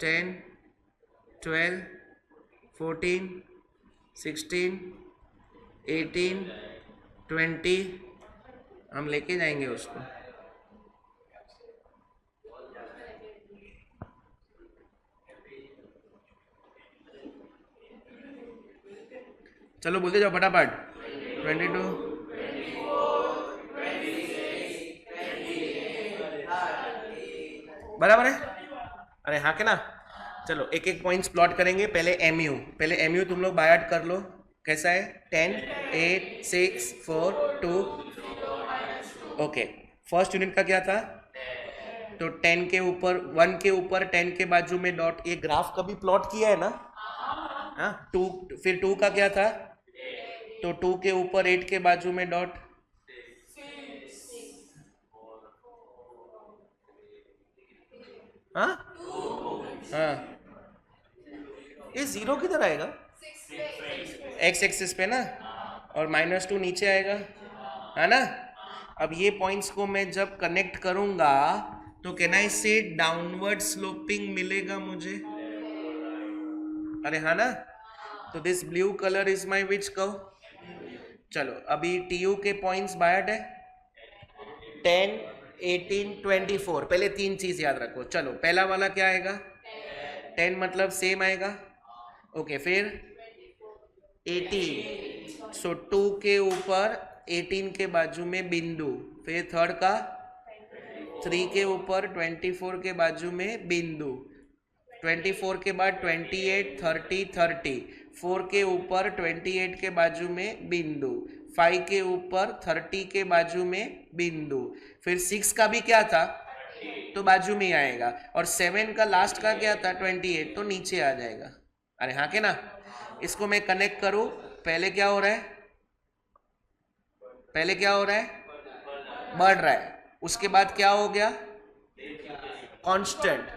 10 12 14 16 18 20 हम लेके जाएंगे उसको. चलो बोलते जाओ फटाफट. 22 बराबर है. अरे हाँ के ना. चलो एक एक पॉइंट्स प्लॉट करेंगे. पहले MU तुम लोग बाय कर लो. कैसा है? 10 8 6 4 2. ओके, फर्स्ट यूनिट का क्या था? तो 10 के ऊपर 1 के ऊपर 10 के बाजू में डॉट. ये ग्राफ कभी प्लॉट किया है ना? हाँ. 2, फिर 2 का क्या था? तो 2 के ऊपर 8 के बाजू में डॉट. हाँ हाँ, ये 0 किधर आएगा? एक्स एक्सिस पे ना, और -2 नीचे आएगा, है ना. अब ये पॉइंट्स को मैं जब कनेक्ट करूंगा तो कैन आई से डाउनवर्ड स्लोपिंग मिलेगा मुझे? अरे हाँ ना. तो this blue colour is my which curve. चलो अभी TU के पॉइंट्स बायट है 10 18 24. पहले 3 चीज याद रखो. चलो पहला वाला क्या आएगा? 10 मतलब सेम आएगा. ओके, फिर 18, सो 2 के ऊपर 18 के बाजू में बिंदु. फिर थर्ड का 3 के ऊपर 24 के बाजू में बिंदु. 24 के बाद 28 30 30. 4 के ऊपर 28 के बाजू में बिंदु. 5 के ऊपर 30 के बाजू में बिंदु. फिर 6 का भी क्या था? तो बाजू में ही आएगा. और 7 का लास्ट का क्या था? 28, तो नीचे आ जाएगा. अरे हाँ के ना. इसको मैं कनेक्ट करूं. पहले क्या हो रहा है? पहले क्या हो रहा है? बढ़ रहा है. उसके बाद क्या हो गया? कांस्टेंट.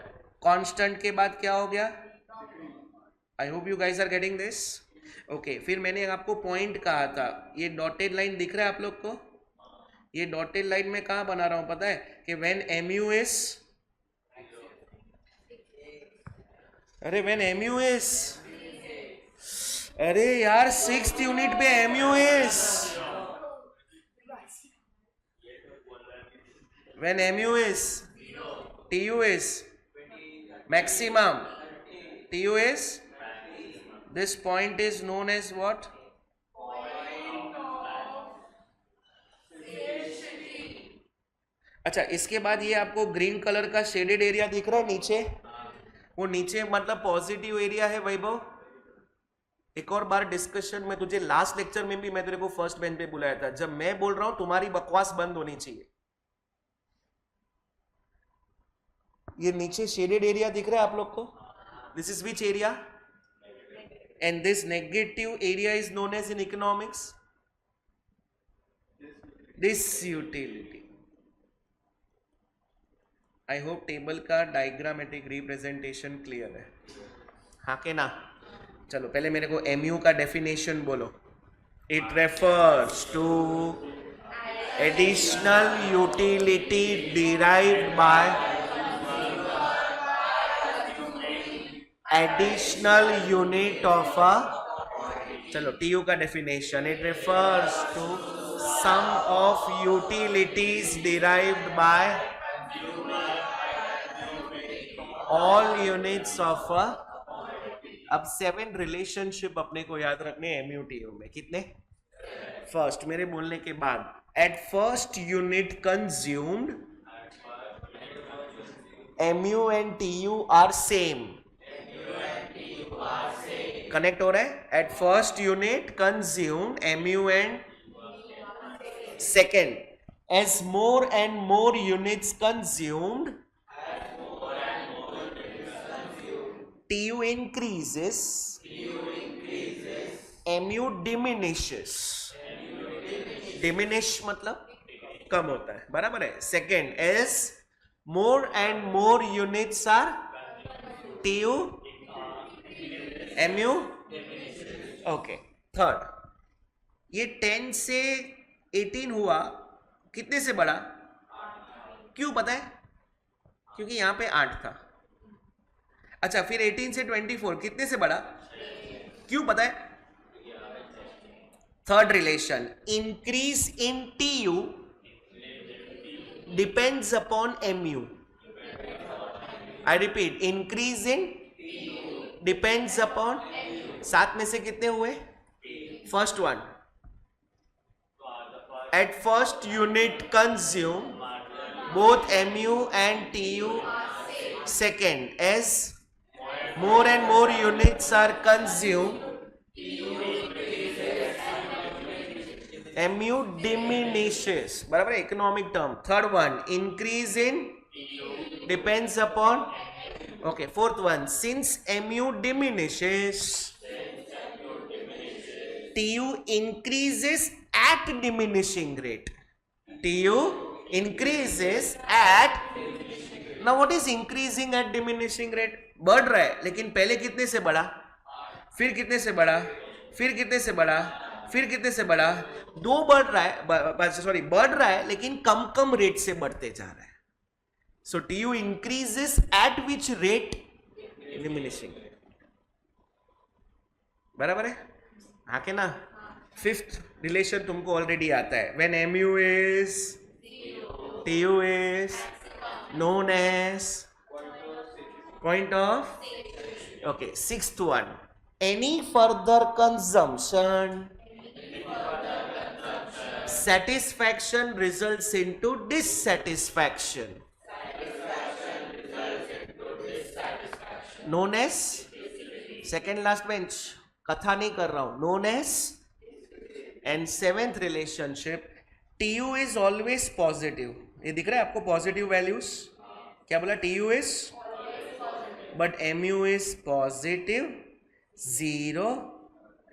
कांस्टेंट के बाद क्या हो गया? I hope you guys are getting this. Okay, फिर मैंने आपको पॉइंट कहा था. ये डॉटेड लाइन दिख रहा है आप लोग को? ये डॉटेड लाइन में कहाँ बना रहा हूं पता है? कि व्हेन MU इज, अरे व्हेन MU इज, अरे यार 6th यूनिट पे MU is, when MU is, TU is maximum. TU is, this point is known as what? अच्छा, इसके बाद ये आपको ग्रीन कलर का शेडेड एरिया दिख रहा है नीचे, वो नीचे मतलब पॉजिटिव एरिया है वैभव। एक और बार डिस्कशन में, तुझे लास्ट लेक्चर में भी मैं तेरे को फर्स्ट बेंच पे बुलाया था, जब मैं बोल रहा हूं तुम्हारी बकवास बंद होनी चाहिए। ये नीचे शेडेड एरिया दिख रहा है आप लोग को, this is which area, and this negative area is known as in economics disutility. I hope table का डायग्रामेटिक रिप्रेजेंटेशन क्लियर है, हाँ के ना। चलो पहले मेरे को एमयू का डेफिनेशन बोलो। It refers to additional utility derived by additional unit of a, चलो टीयू का definition, it refers to sum of utilities derived by all units of a. अब 7 रिलेशनशिप अपने को याद रखने एमयूटीयू में, कितने? फर्स्ट, मेरे बोलने के बाद, at first unit consumed MU and TU are same, connect हो रहा है। At first unit consumed MU and, second, as more and more units consumed TU increases, MU diminishes. Diminish मतलब कम होता है, बराबर है। Second, as more and more units are TU, MU, okay. Third, ये 10 से 18 हुआ, कितने से बढ़ा? क्यों पता है? क्योंकि यहां पे 8 था। अच्छा, फिर 18 से 24 कितने से बढ़ा? क्यों पता है? Third relation, increase in TU depends upon MU. I repeat, increase in depends upon, 7 में से कितने हुए? First one, at first unit consume both MU and TU. Second, as more and more units are consumed, MU diminishes, बराबर है, economic term. Third one, increase in depends upon, okay। Fourth one, since MU diminishes, TU increases at diminishing rate, TU increases at, now what is increasing at diminishing rate? बढ़ रहा है, लेकिन पहले कितने से बढ़ा, फिर कितने से बढ़ा, फिर कितने से बढ़ा, फिर कितने से बढ़ा? 2 बढ़ रहा है, सॉरी बढ़ रहा है, लेकिन कम कम रेट से बढ़ते जा रहा है। So TU increases at which rate? Diminishing, बराबर है, हाँ के ना। फिफ्थ रिलेशन तुमको ऑलरेडी आता है, when MU is, TU is known as point of, okay। Sixth one, any further consumption satisfaction results into dissatisfaction, known as, second last bench, कथा नहीं कर रहा हूं, known as। and seventh relationship, TU is always positive, ये दिख रहा है आपको, पॉजिटिव वैल्यूज। क्या बोला? TU is, but MU is positive, 0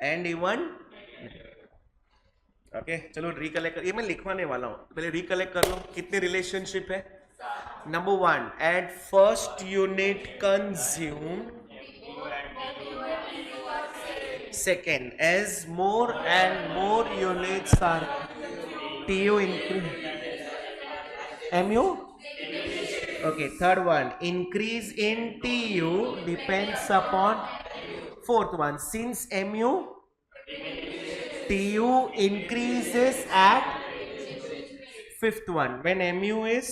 and even, okay. चलो रिकलेक्ट कर, ये मैं लिखवाने वाला हूं, पहले रिकलेक्ट कर लो। कितने रिलेशनशिप है? Number 1, at first unit consume, second, as more and more units are TU increase, MU, okay। Third one, increase in TU depends upon, fourth one, since MU, TU increases at, fifth one, when MU is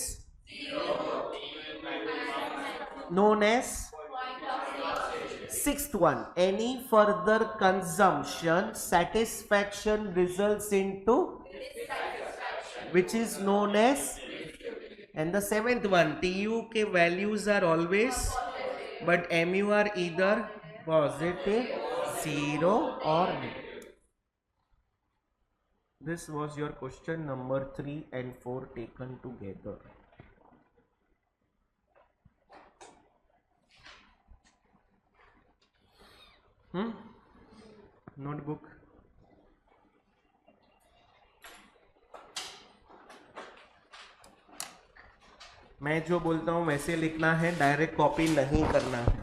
known as, sixth one, any further consumption satisfaction results into, which is known as, and the seventh one, TU के values are always, but MU are इधर पॉजिटिव, 0 और negative. This was your question number 3 and 4 taken together. Notebook. मैं जो बोलता हूँ वैसे लिखना है, डायरेक्ट कॉपी नहीं करना है.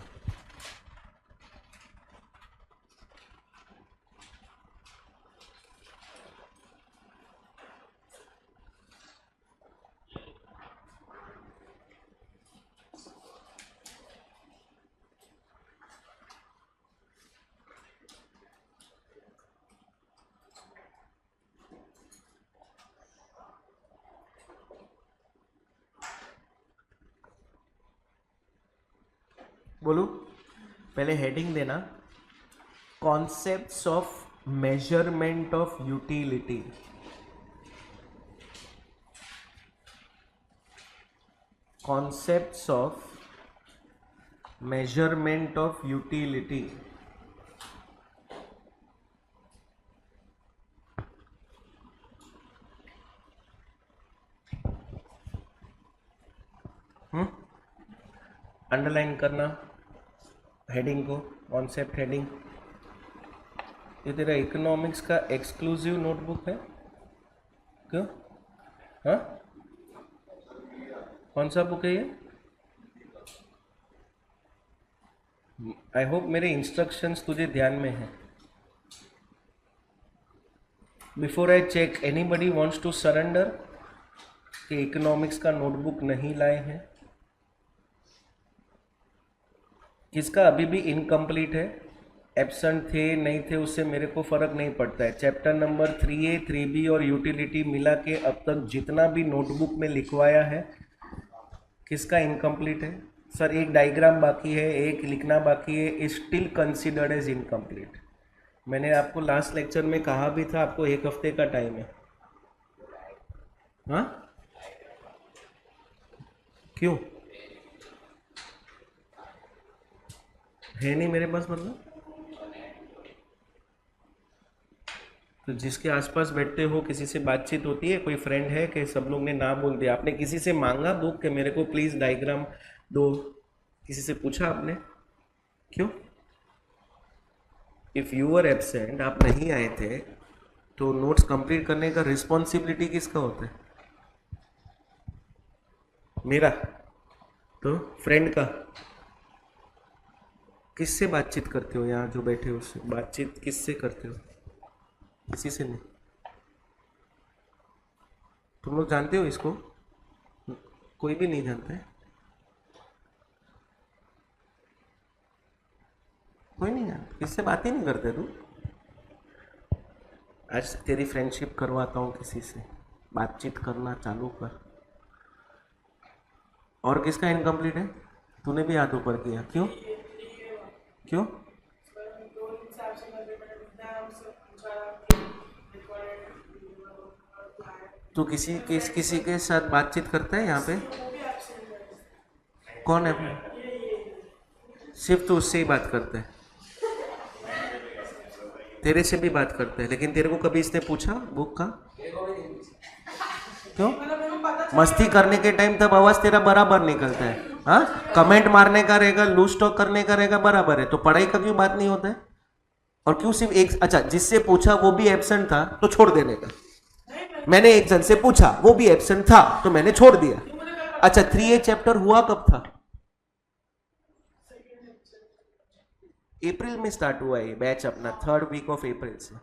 बोलू, पहले हेडिंग देना, concepts of measurement of utility. Concepts of measurement of utility. Underline करना हेडिंग को, कॉन्सेप्ट हेडिंग. ये तेरा इकोनॉमिक्स का एक्सक्लूसिव नोटबुक है क्यों? हाँ, कौन सा बुक है ये? आई होप मेरे इंस्ट्रक्शंस तुझे ध्यान में है. Before I check, anybody wants to surrender कि इकोनॉमिक्स का नोटबुक नहीं लाए हैं? किसका अभी भी इनकम्प्लीट है? एब्सेंट थे नहीं थे उससे मेरे को फ़र्क नहीं पड़ता है. चैप्टर नंबर 3A 3B और यूटिलिटी मिला के अब तक जितना भी नोटबुक में लिखवाया है, किसका इनकम्प्लीट है? सर एक डायग्राम बाकी है, एक लिखना बाकी है, is still considered as incomplete. मैंने आपको लास्ट लेक्चर में कहा भी था आपको 1 हफ्ते का टाइम है. हाँ, क्यों है नहीं मेरे पास? मतलब तो जिसके आसपास बैठते हो किसी से बातचीत होती है? कोई फ्रेंड है कि सब लोग ने ना बोल दिया? आपने किसी से मांगा बुक कि मेरे को प्लीज़ डायग्राम दो? किसी से पूछा आपने? क्यों? इफ़ यू वर एब्सेंट, आप नहीं आए थे, तो नोट्स कंप्लीट करने का रिस्पॉन्सिबिलिटी किसका होता है? मेरा? तो फ्रेंड का? किससे बातचीत करते हो यहाँ जो बैठे हो? उससे बातचीत किससे करते हो? किसी से नहीं. तुम लोग जानते हो इसको? कोई भी नहीं जानता है? कोई नहीं जानता? किससे बात ही नहीं करते तू? आज तेरी फ्रेंडशिप करवाता हूँ किसी से, बातचीत करना चालू कर. और किसका इनकम्प्लीट है? तूने भी हाथ ऊपर किया, क्यों? क्यों? तू किसी के साथ बातचीत करता है यहाँ पे? कौन है? सिर्फ तू उससे ही बात करता है? तेरे से भी बात करता है, लेकिन तेरे को कभी इसने पूछा बुक का? क्यों? मस्ती करने के टाइम तब आवाज तेरा बराबर निकलता है. हाँ, कमेंट मारने का रहेगा, लूज टॉक करने का रहेगा, बराबर है. तो पढ़ाई का क्यों बात नहीं होता है? और क्यों सिर्फ एक? अच्छा, जिससे पूछा वो भी एब्सेंट था तो छोड़ देने का. मैंने एक जन से पूछा, वो भी एब्सेंट था तो मैंने छोड़ दिया. अच्छा, 3A चैप्टर हुआ कब था? अप्रैल में स्टार्ट हुआ ये बैच अपना, 3rd वीक ऑफ अप्रैल से.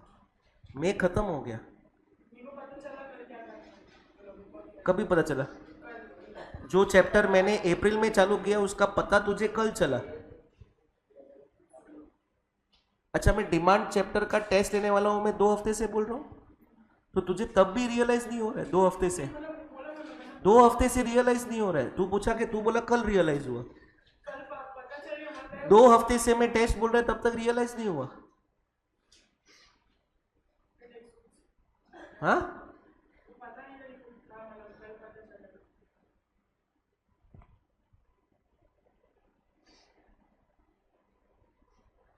मई खत्म हो गया. कभी पता चला? जो चैप्टर मैंने अप्रैल में चालू किया उसका पता तुझे कल चला. अच्छा, मैं डिमांड चैप्टर का टेस्ट लेने वाला हूं, मैं 2 हफ्ते से बोल रहा हूं, तो तुझे तब भी रियलाइज नहीं हो रहा है? 2 हफ्ते से, 2 हफ्ते से रियलाइज नहीं हो रहा है? तू पूछा कि तू बोला कल रियलाइज हुआ. 2 हफ्ते से मैं टेस्ट बोल रहा है, तब तक रियलाइज नहीं हुआ? हाँ,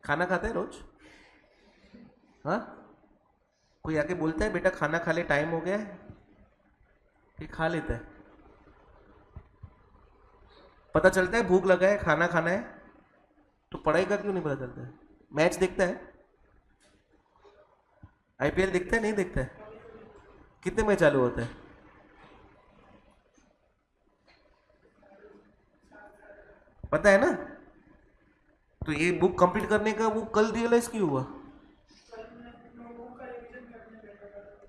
खाना खाते हैं रोज? हाँ, कोई आके बोलता है बेटा खाना खा ले, टाइम हो गया है, कि खा लेता है? पता चलता है भूख लगा है, खाना खाना है, तो पढ़ाई का क्यों नहीं पता चलता है? मैच देखता है? आईपीएल देखता है? नहीं देखता है? कितने में चालू होता है? पता है ना? तो ये बुक कंप्लीट करने का वो कल रियलाइज क्यों हुआ?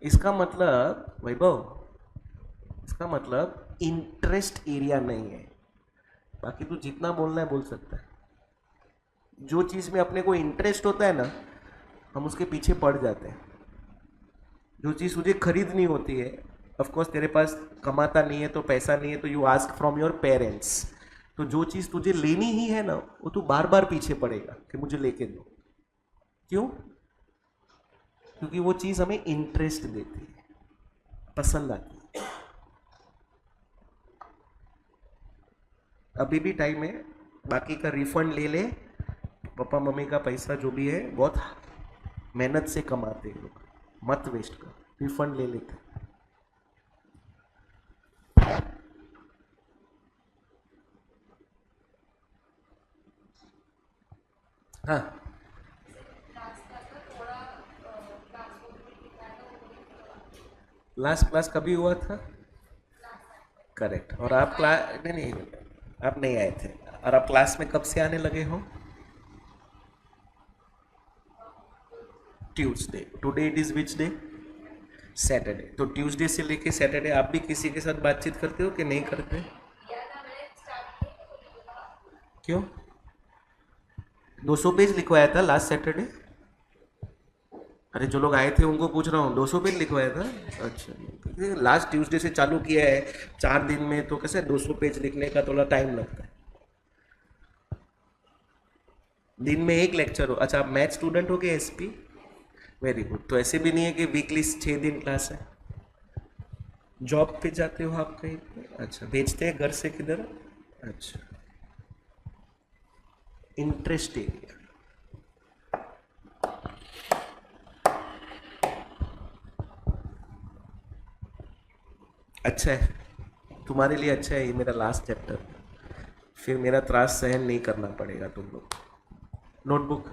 इसका मतलब वैभव, इसका मतलब इंटरेस्ट एरिया नहीं है। बाकी तू जितना बोलना है बोल सकता है। जो चीज़ में अपने को इंटरेस्ट होता है ना, हम उसके पीछे पड़ जाते हैं। जो चीज़ तुझे खरीदनी होती है, ऑफ कोर्स तेरे पास कमाता नहीं है तो पैसा नहीं है, तो you ask from your parents. तो जो चीज़ तुझे लेनी ही है ना, वो तू बार बार पीछे पड़ेगा कि मुझे लेके दो। क्यों? क्योंकि वो चीज़ हमें इंटरेस्ट देती है, पसंद आती है। अभी भी टाइम है, बाकी का रिफंड ले ले। पापा मम्मी का पैसा जो भी है बहुत मेहनत से कमाते हैं लोग, मत वेस्ट कर, रिफंड ले लेते। हाँ, लास्ट क्लास कभी हुआ था? करेक्ट। और आप क्लास नहीं नहीं, आप नहीं आए थे। और आप क्लास में कब से आने लगे हो? Tuesday. Today it is which day? Saturday. तो ट्यूसडे से लेके सैटरडे आप भी किसी के साथ बातचीत करते हो कि नहीं करते? क्यों? 200 पेज लिखवाया था लास्ट सैटरडे? अरे जो लोग आए थे उनको पूछ रहा हूँ, 200 पेज लिखवाया था? अच्छा, लास्ट ट्यूसडे से चालू किया है, 4 दिन में तो कैसे 200 पेज लिखने का थोड़ा टाइम लगता है। दिन में एक लेक्चर हो। अच्छा, आप मैथ स्टूडेंट हो गए एसपी? Very good. तो ऐसे भी नहीं है कि वीकली 6 दिन क्लास है। जॉब पे जाते हो आप कहीं पे? अच्छा, भेजते हैं घर से किधर? अच्छा, इंटरेस्ट एरिया। अच्छा है, तुम्हारे लिए अच्छा है ये मेरा लास्ट चैप्टर, फिर मेरा त्रास सहन नहीं करना पड़ेगा तुम लोग। नोटबुक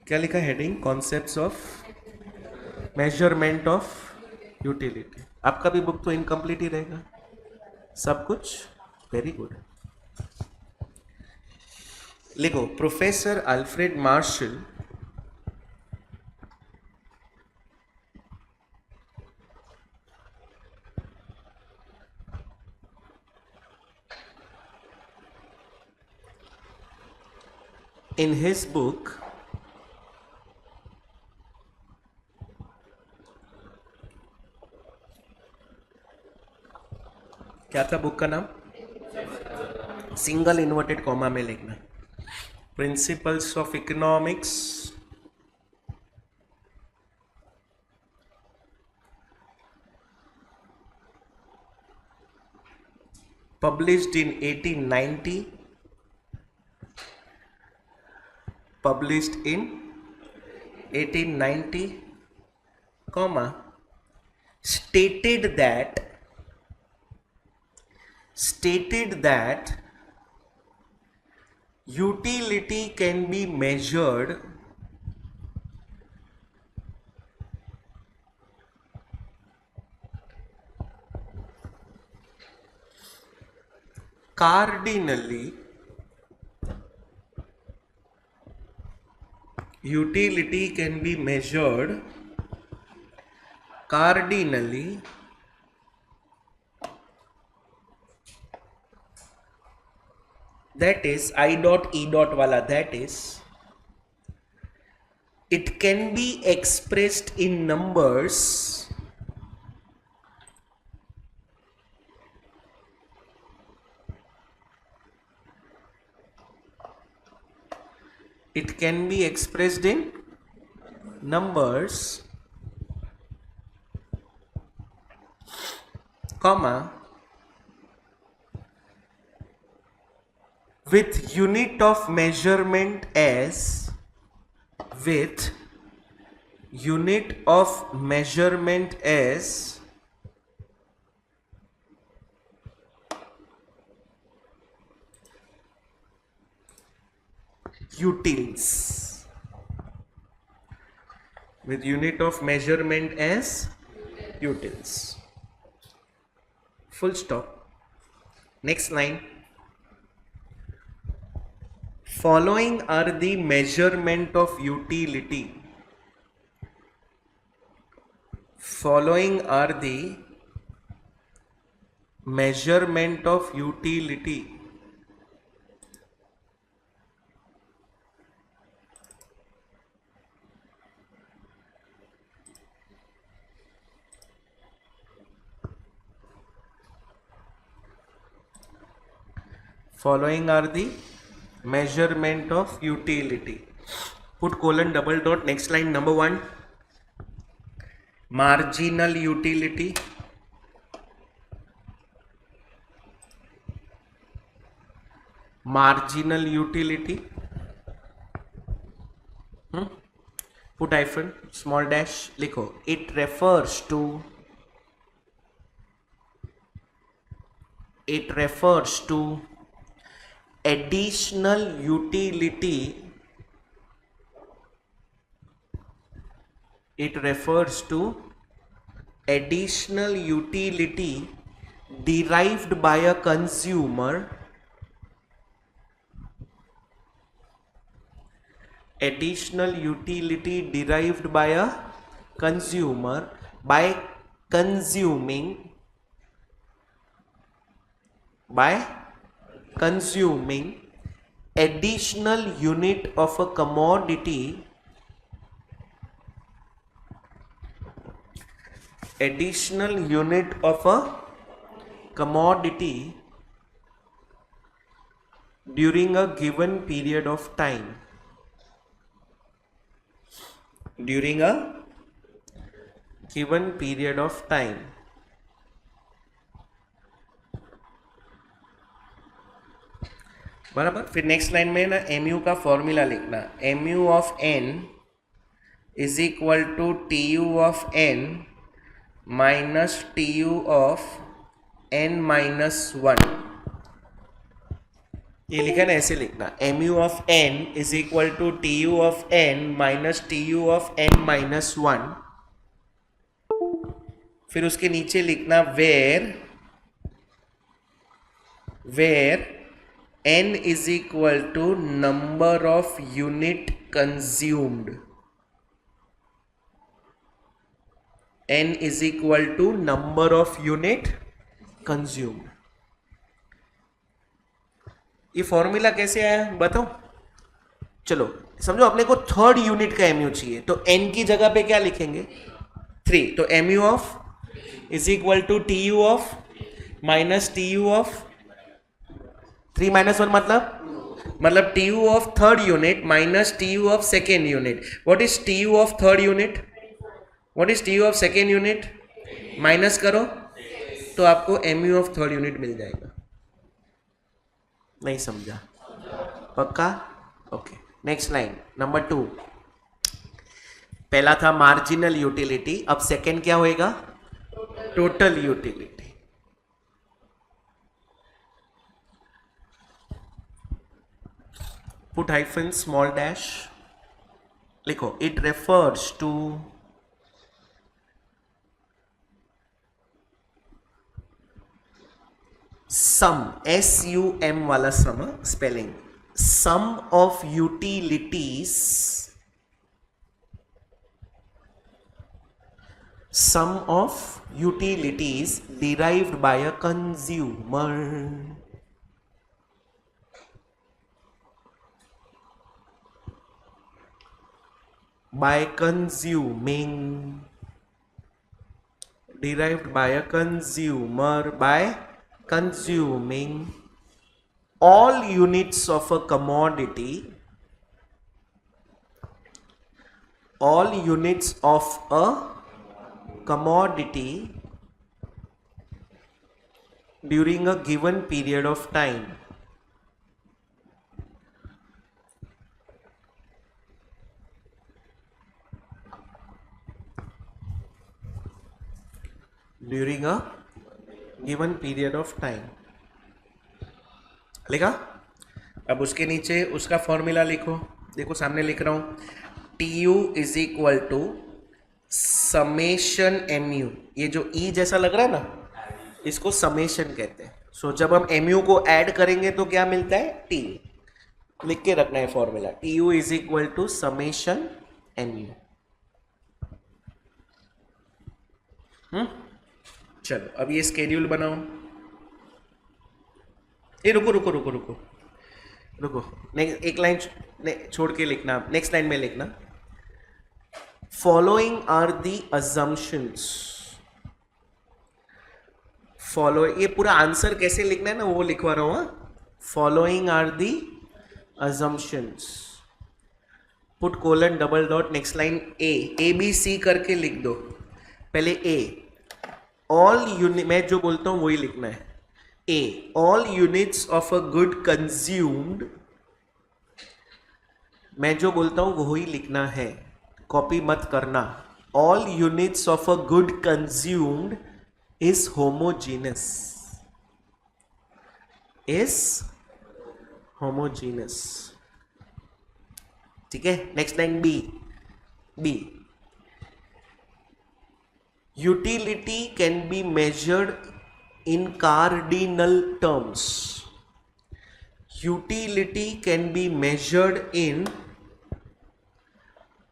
क्या लिखा? Heading concepts of measurement of utility. आपका भी बुक तो इनकम्प्लीट ही रहेगा सब कुछ। Very good. लिखो, professor Alfred Marshall in his book क्या था बुक का नाम? सिंगल इन्वर्टेड कॉमा में लिखना, principles of economics published in 1890, published in 1890, comma, stated that utility can be measured cardinally, utility can be measured cardinally that is I dot E dot wala, that is it can be expressed in numbers it can be expressed in numbers, comma, with unit of measurement as with unit of measurement as utils. With unit of measurement as utils. Full stop. Next line. Following are the measurement of utility. Following are the measurement of utility. Following are the measurement of utility. Put colon double dot. Next line, number 1. Marginal utility. Marginal utility. Put hyphen, small dash, लिखो. It refers to additional utility. It refers to additional utility derived by a consumer. Additional utility derived by a consumer by consuming additional unit of a commodity during a given period of time. During a given period of time. बराबर. फिर नेक्स्ट लाइन में ना mu का फॉर्मूला लिखना. mu of n is equal to tu of n minus tu of n minus 1. ये लिखा ना, ऐसे लिखना. mu of n is equal to tu of n minus tu of n minus 1. फिर उसके नीचे लिखना where n is equal to number of unit consumed. N is equal to number of unit consumed. ये फॉर्मूला कैसे आया बताओ. चलो समझो, अपने को थर्ड यूनिट का mu चाहिए, तो n की जगह पे क्या लिखेंगे 3. तो mu of is equal to tu of minus tu of 3 minus 1 मतलब tu of third unit minus tu of second unit. What is tu of third unit? What is tu of second unit? Minus करो तो आपको mu of third unit मिल जाएगा. नहीं समझा? पक्का? ओके. Next line number 2. पहला था मार्जिनल यूटिलिटी, अब सेकेंड क्या होएगा? Total utility. Put hyphen, small dash, लिखो. It refers to sum, sum वाला sum spelling, sum of utilities, derived by a consumer. By consuming, derived by a consumer by consuming all units of a commodity, all units of a commodity during a given period of time. During a given period of time. लिखा? अब उसके नीचे उसका फॉर्मूला लिखो, देखो सामने लिख रहा हूं, T U is equal to summation M U. ये जो ई जैसा लग रहा है ना, इसको समेशन कहते हैं। सो जब हम एम यू को ऐड करेंगे तो क्या मिलता है? टी। लिख के रखना है formula, T U is equal to summation M U. चलो अब ये स्केड्यूल बनाओ। ये रुको रुको रुको रुको रुको, नेक्स्ट एक लाइन छोड़ के लिखना, नेक्स्ट लाइन में लिखना, following are the assumptions. Follow, ये पूरा आंसर कैसे लिखना है ना वो लिखवा रहा हूं। Following are the assumptions, put colon double dot, next line A B C करके लिख दो। पहले ए, ऑल यूनिट, मैं जो बोलता हूं वही लिखना है। A, all units of a good consumed, मैं जो बोलता हूं वही लिखना है, कॉपी मत करना। All units of a good consumed is homogeneous, is homogeneous. ठीक है, next line B, B, utility can be measured in cardinal terms. Utility can be measured in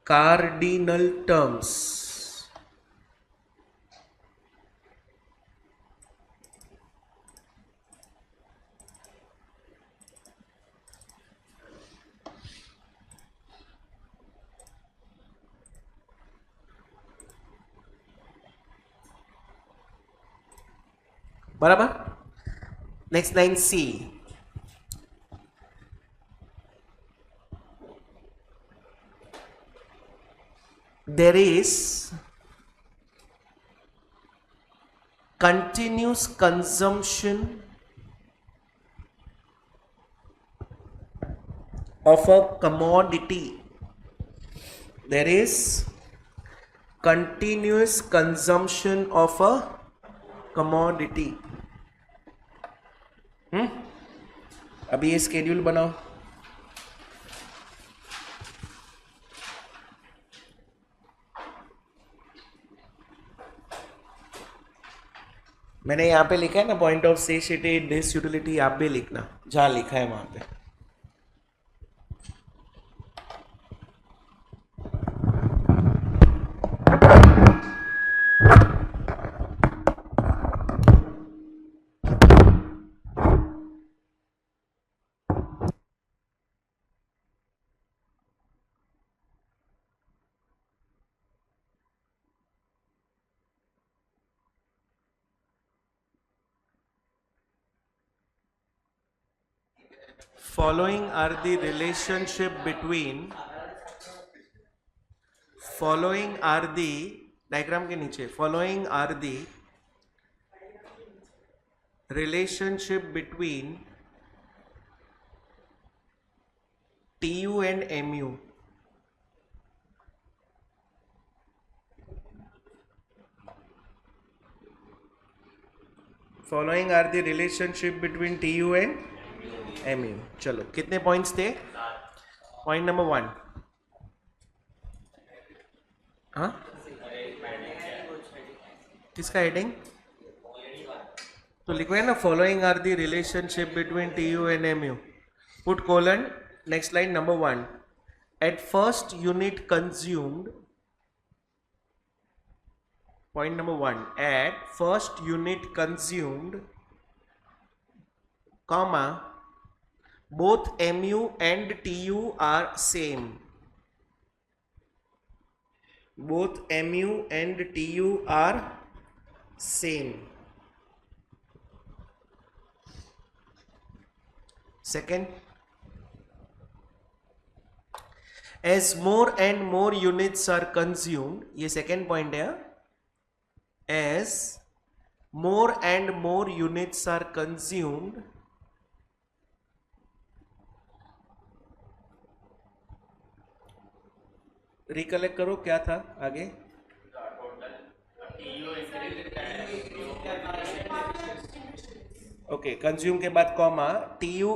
cardinal terms. बराबर? Next line C, there is continuous consumption of a commodity. There is continuous consumption of a commodity. अभी ये स्केड्यूल बनाओ। मैंने यहाँ पे लिखा है ना पॉइंट ऑफ सेशिटी डिस यूटिलिटी, आप भी लिखना जहाँ लिखा है वहां पे। Following are the relationship between, following are the, diagram के नीचे, following are the relationship between TU and MU. Following are the relationship between TU and MU. चलो कितने पॉइंट्स थे? पॉइंट नंबर 1, हाँ किसका हेडिंग? तो लिखो है ना, following are the relationship between TU and MU, put colon, next line number 1, at first unit consumed, point number 1, at first unit consumed, comma, both MU and TU are same, both MU and TU are same. Second, as more and more units are consumed, ये second point है, as more and more units are consumed, recollect करो क्या था आगे, ओके, कंज्यूम के बाद comma, TU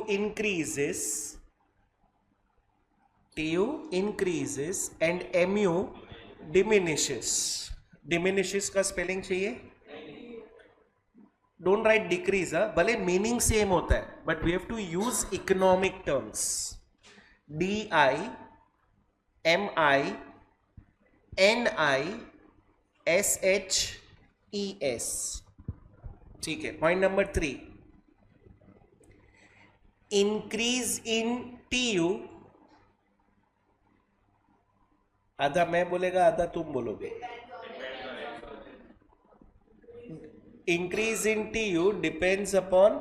increases and MU diminishes. Diminishes का स्पेलिंग चाहिए? डोंट राइट डिक्रीज, भले मीनिंग सेम होता है but we have to use economic terms. DIMINISHES. ठीक है. Point number 3, increase in TU. आधा मैं बोलेगा, आधा तुम बोलोगे. Increase in TU depends upon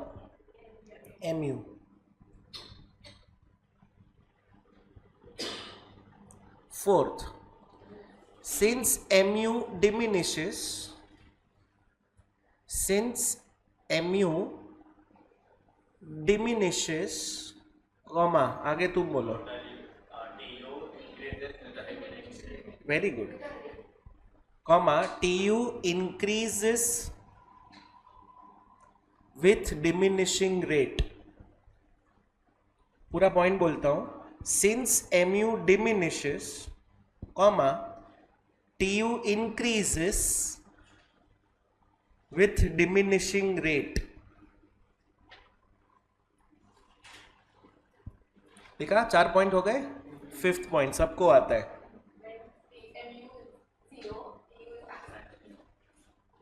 MU. Fourth, since MU diminishes, comma, आगे तुम बोलो. Very good. Comma, TU increases with diminishing rate. पूरा पॉइंट बोलता हूं. Since MU diminishes, comma, TU increases with diminishing rate. देखा, 4 पॉइंट हो गए. 5th पॉइंट सबको आता है,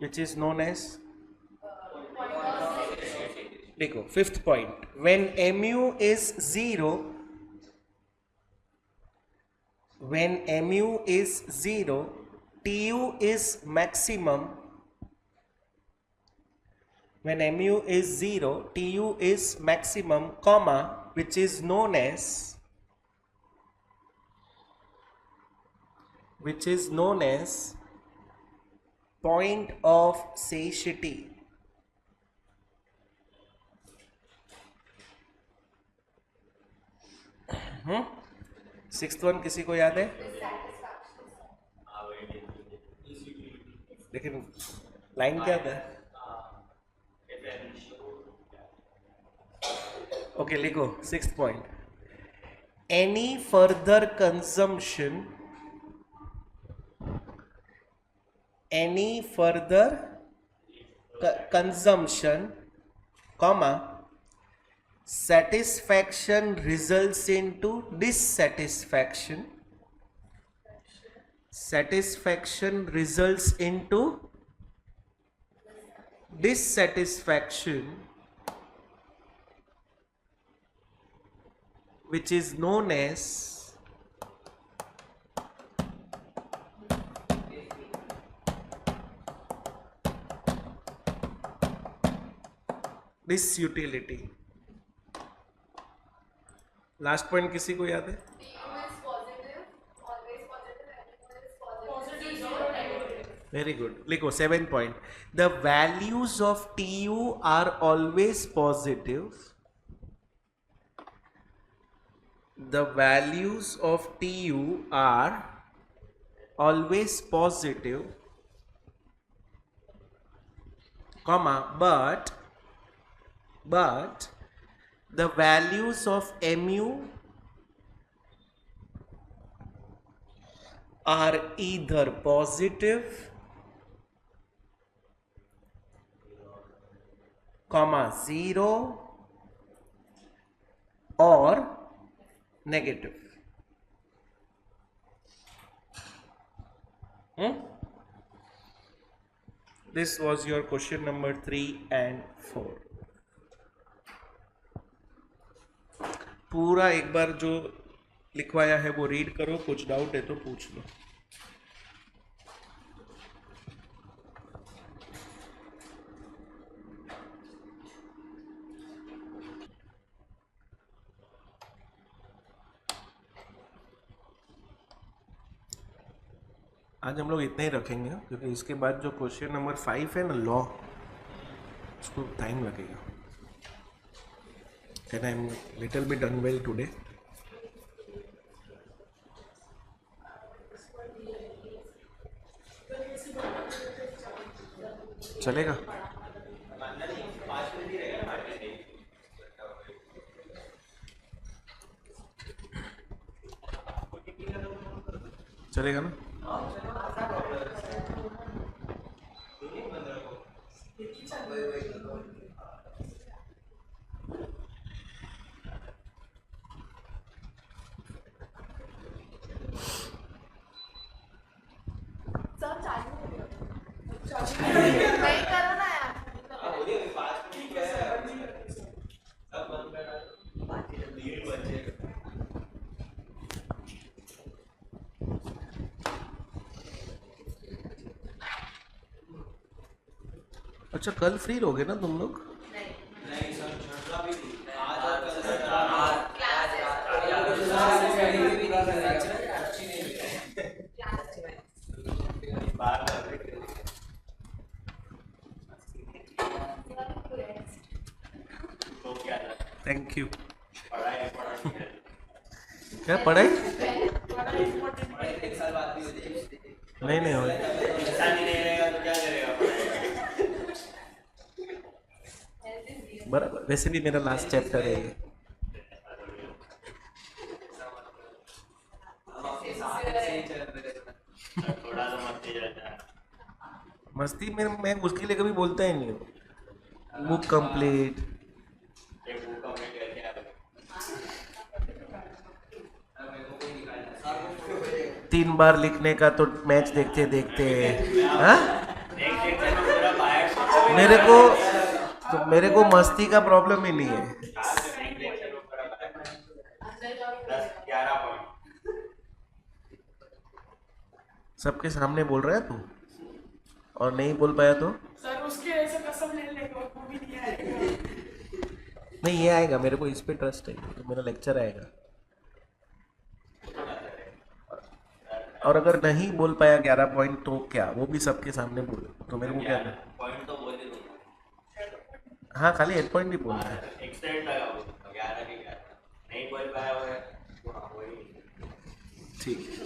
which is known as, देखो 5th point, when MU is 0, TU is maximum. When MU is 0, TU is maximum, comma, which is known as point of satiety. Sixth one किसी को याद है? लेकिन लाइन क्या था? ओके, लिखो 6th point. Any further consumption, comma, satisfaction results into dissatisfaction. Satisfaction results into dissatisfaction, which is known as disutility. Last point किसी को याद है? Very good. लिखो 7th point. The values of TU are always positive. The values of TU are always positive, comma, but the values of MU are either positive, comma, 0 or negative. This was your question number 3 and 4. पूरा एक बार जो लिखवाया है वो रीड करो. कुछ डाउट है तो पूछ लो. आज हम लोग इतना ही रखेंगे क्योंकि इसके बाद जो क्वेश्चन नंबर 5 है ना, लॉ, उसको टाइम लगेगा. And I'm little bit unwell today. चलेगा? चलेगा ना? सर चालू हो गया. नहीं करो ना यार. ठीक है सर, बंद ही करते हैं सर. अच्छा, कल फ्री रहोगे ना तुम लोग? Thank you. क्या पढ़ाई? बड़ा इम्पोर्टेंट है. नहीं हो. बराबर, वैसे भी मेरा लास्ट चैप्टर है ये. मस्ती में मैं उसके लिए कभी बोलता ही नहीं हूँ. Book complete. तीन बार लिखने का तो मैच देखते देखते. हाँ? मेरे को मस्ती का प्रॉब्लम ही नहीं है. सबके सामने बोल रहा है तू और नहीं बोल पाया तो? सर उसके ऐसे कसम ले लेगा, वो भी नहीं आएगा. नहीं, ये आएगा. मेरे को इस पे ट्रस्ट है. तो मेरा लेक्चर आएगा. और अगर नहीं बोल पाया 11 पॉइंट तो क्या, वो भी सबके सामने बोले तो मेरे को क्या है? पॉइंट तो बोल ही दूंगा. हाँ, खाली 8 पॉइंट ही बोलना है. एक्सटेंड लगा वो 11 के 11 नहीं बोल पाया वो है तो हाँ वही ठीक है.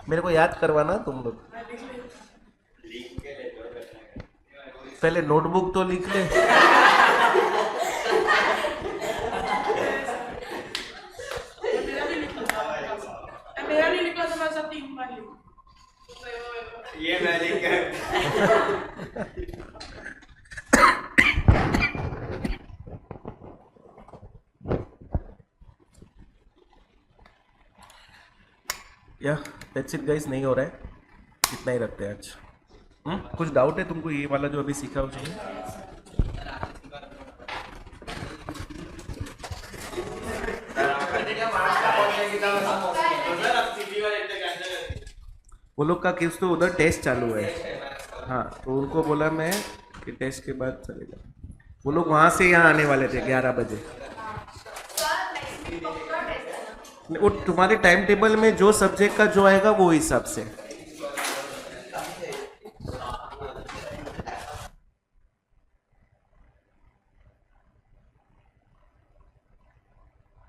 मेरे को याद करवाना तुम लोग. मैं लिख लेता. लिख के ले जो करना है. पहले नोटबुक तो लिख ले. मेरा भी लिखा तो मैं सब 3 बार लिखूं. ये मैं लिख के या दैट्स इट गाइस. नहीं हो रहा है, इतना ही रखते हैं आज. कुछ डाउट है तुमको ये वाला जो अभी सीखा उसमें? वो लोग का किस तो उधर टेस्ट चालू है. हाँ, तो उनको बोला मैं कि टेस्ट के बाद चलेगा. वो लोग वहाँ से यहाँ आने वाले थे 11 बजे. वो तुम्हारे टाइम टेबल में जो सब्जेक्ट का जो आएगा वो हिसाब से.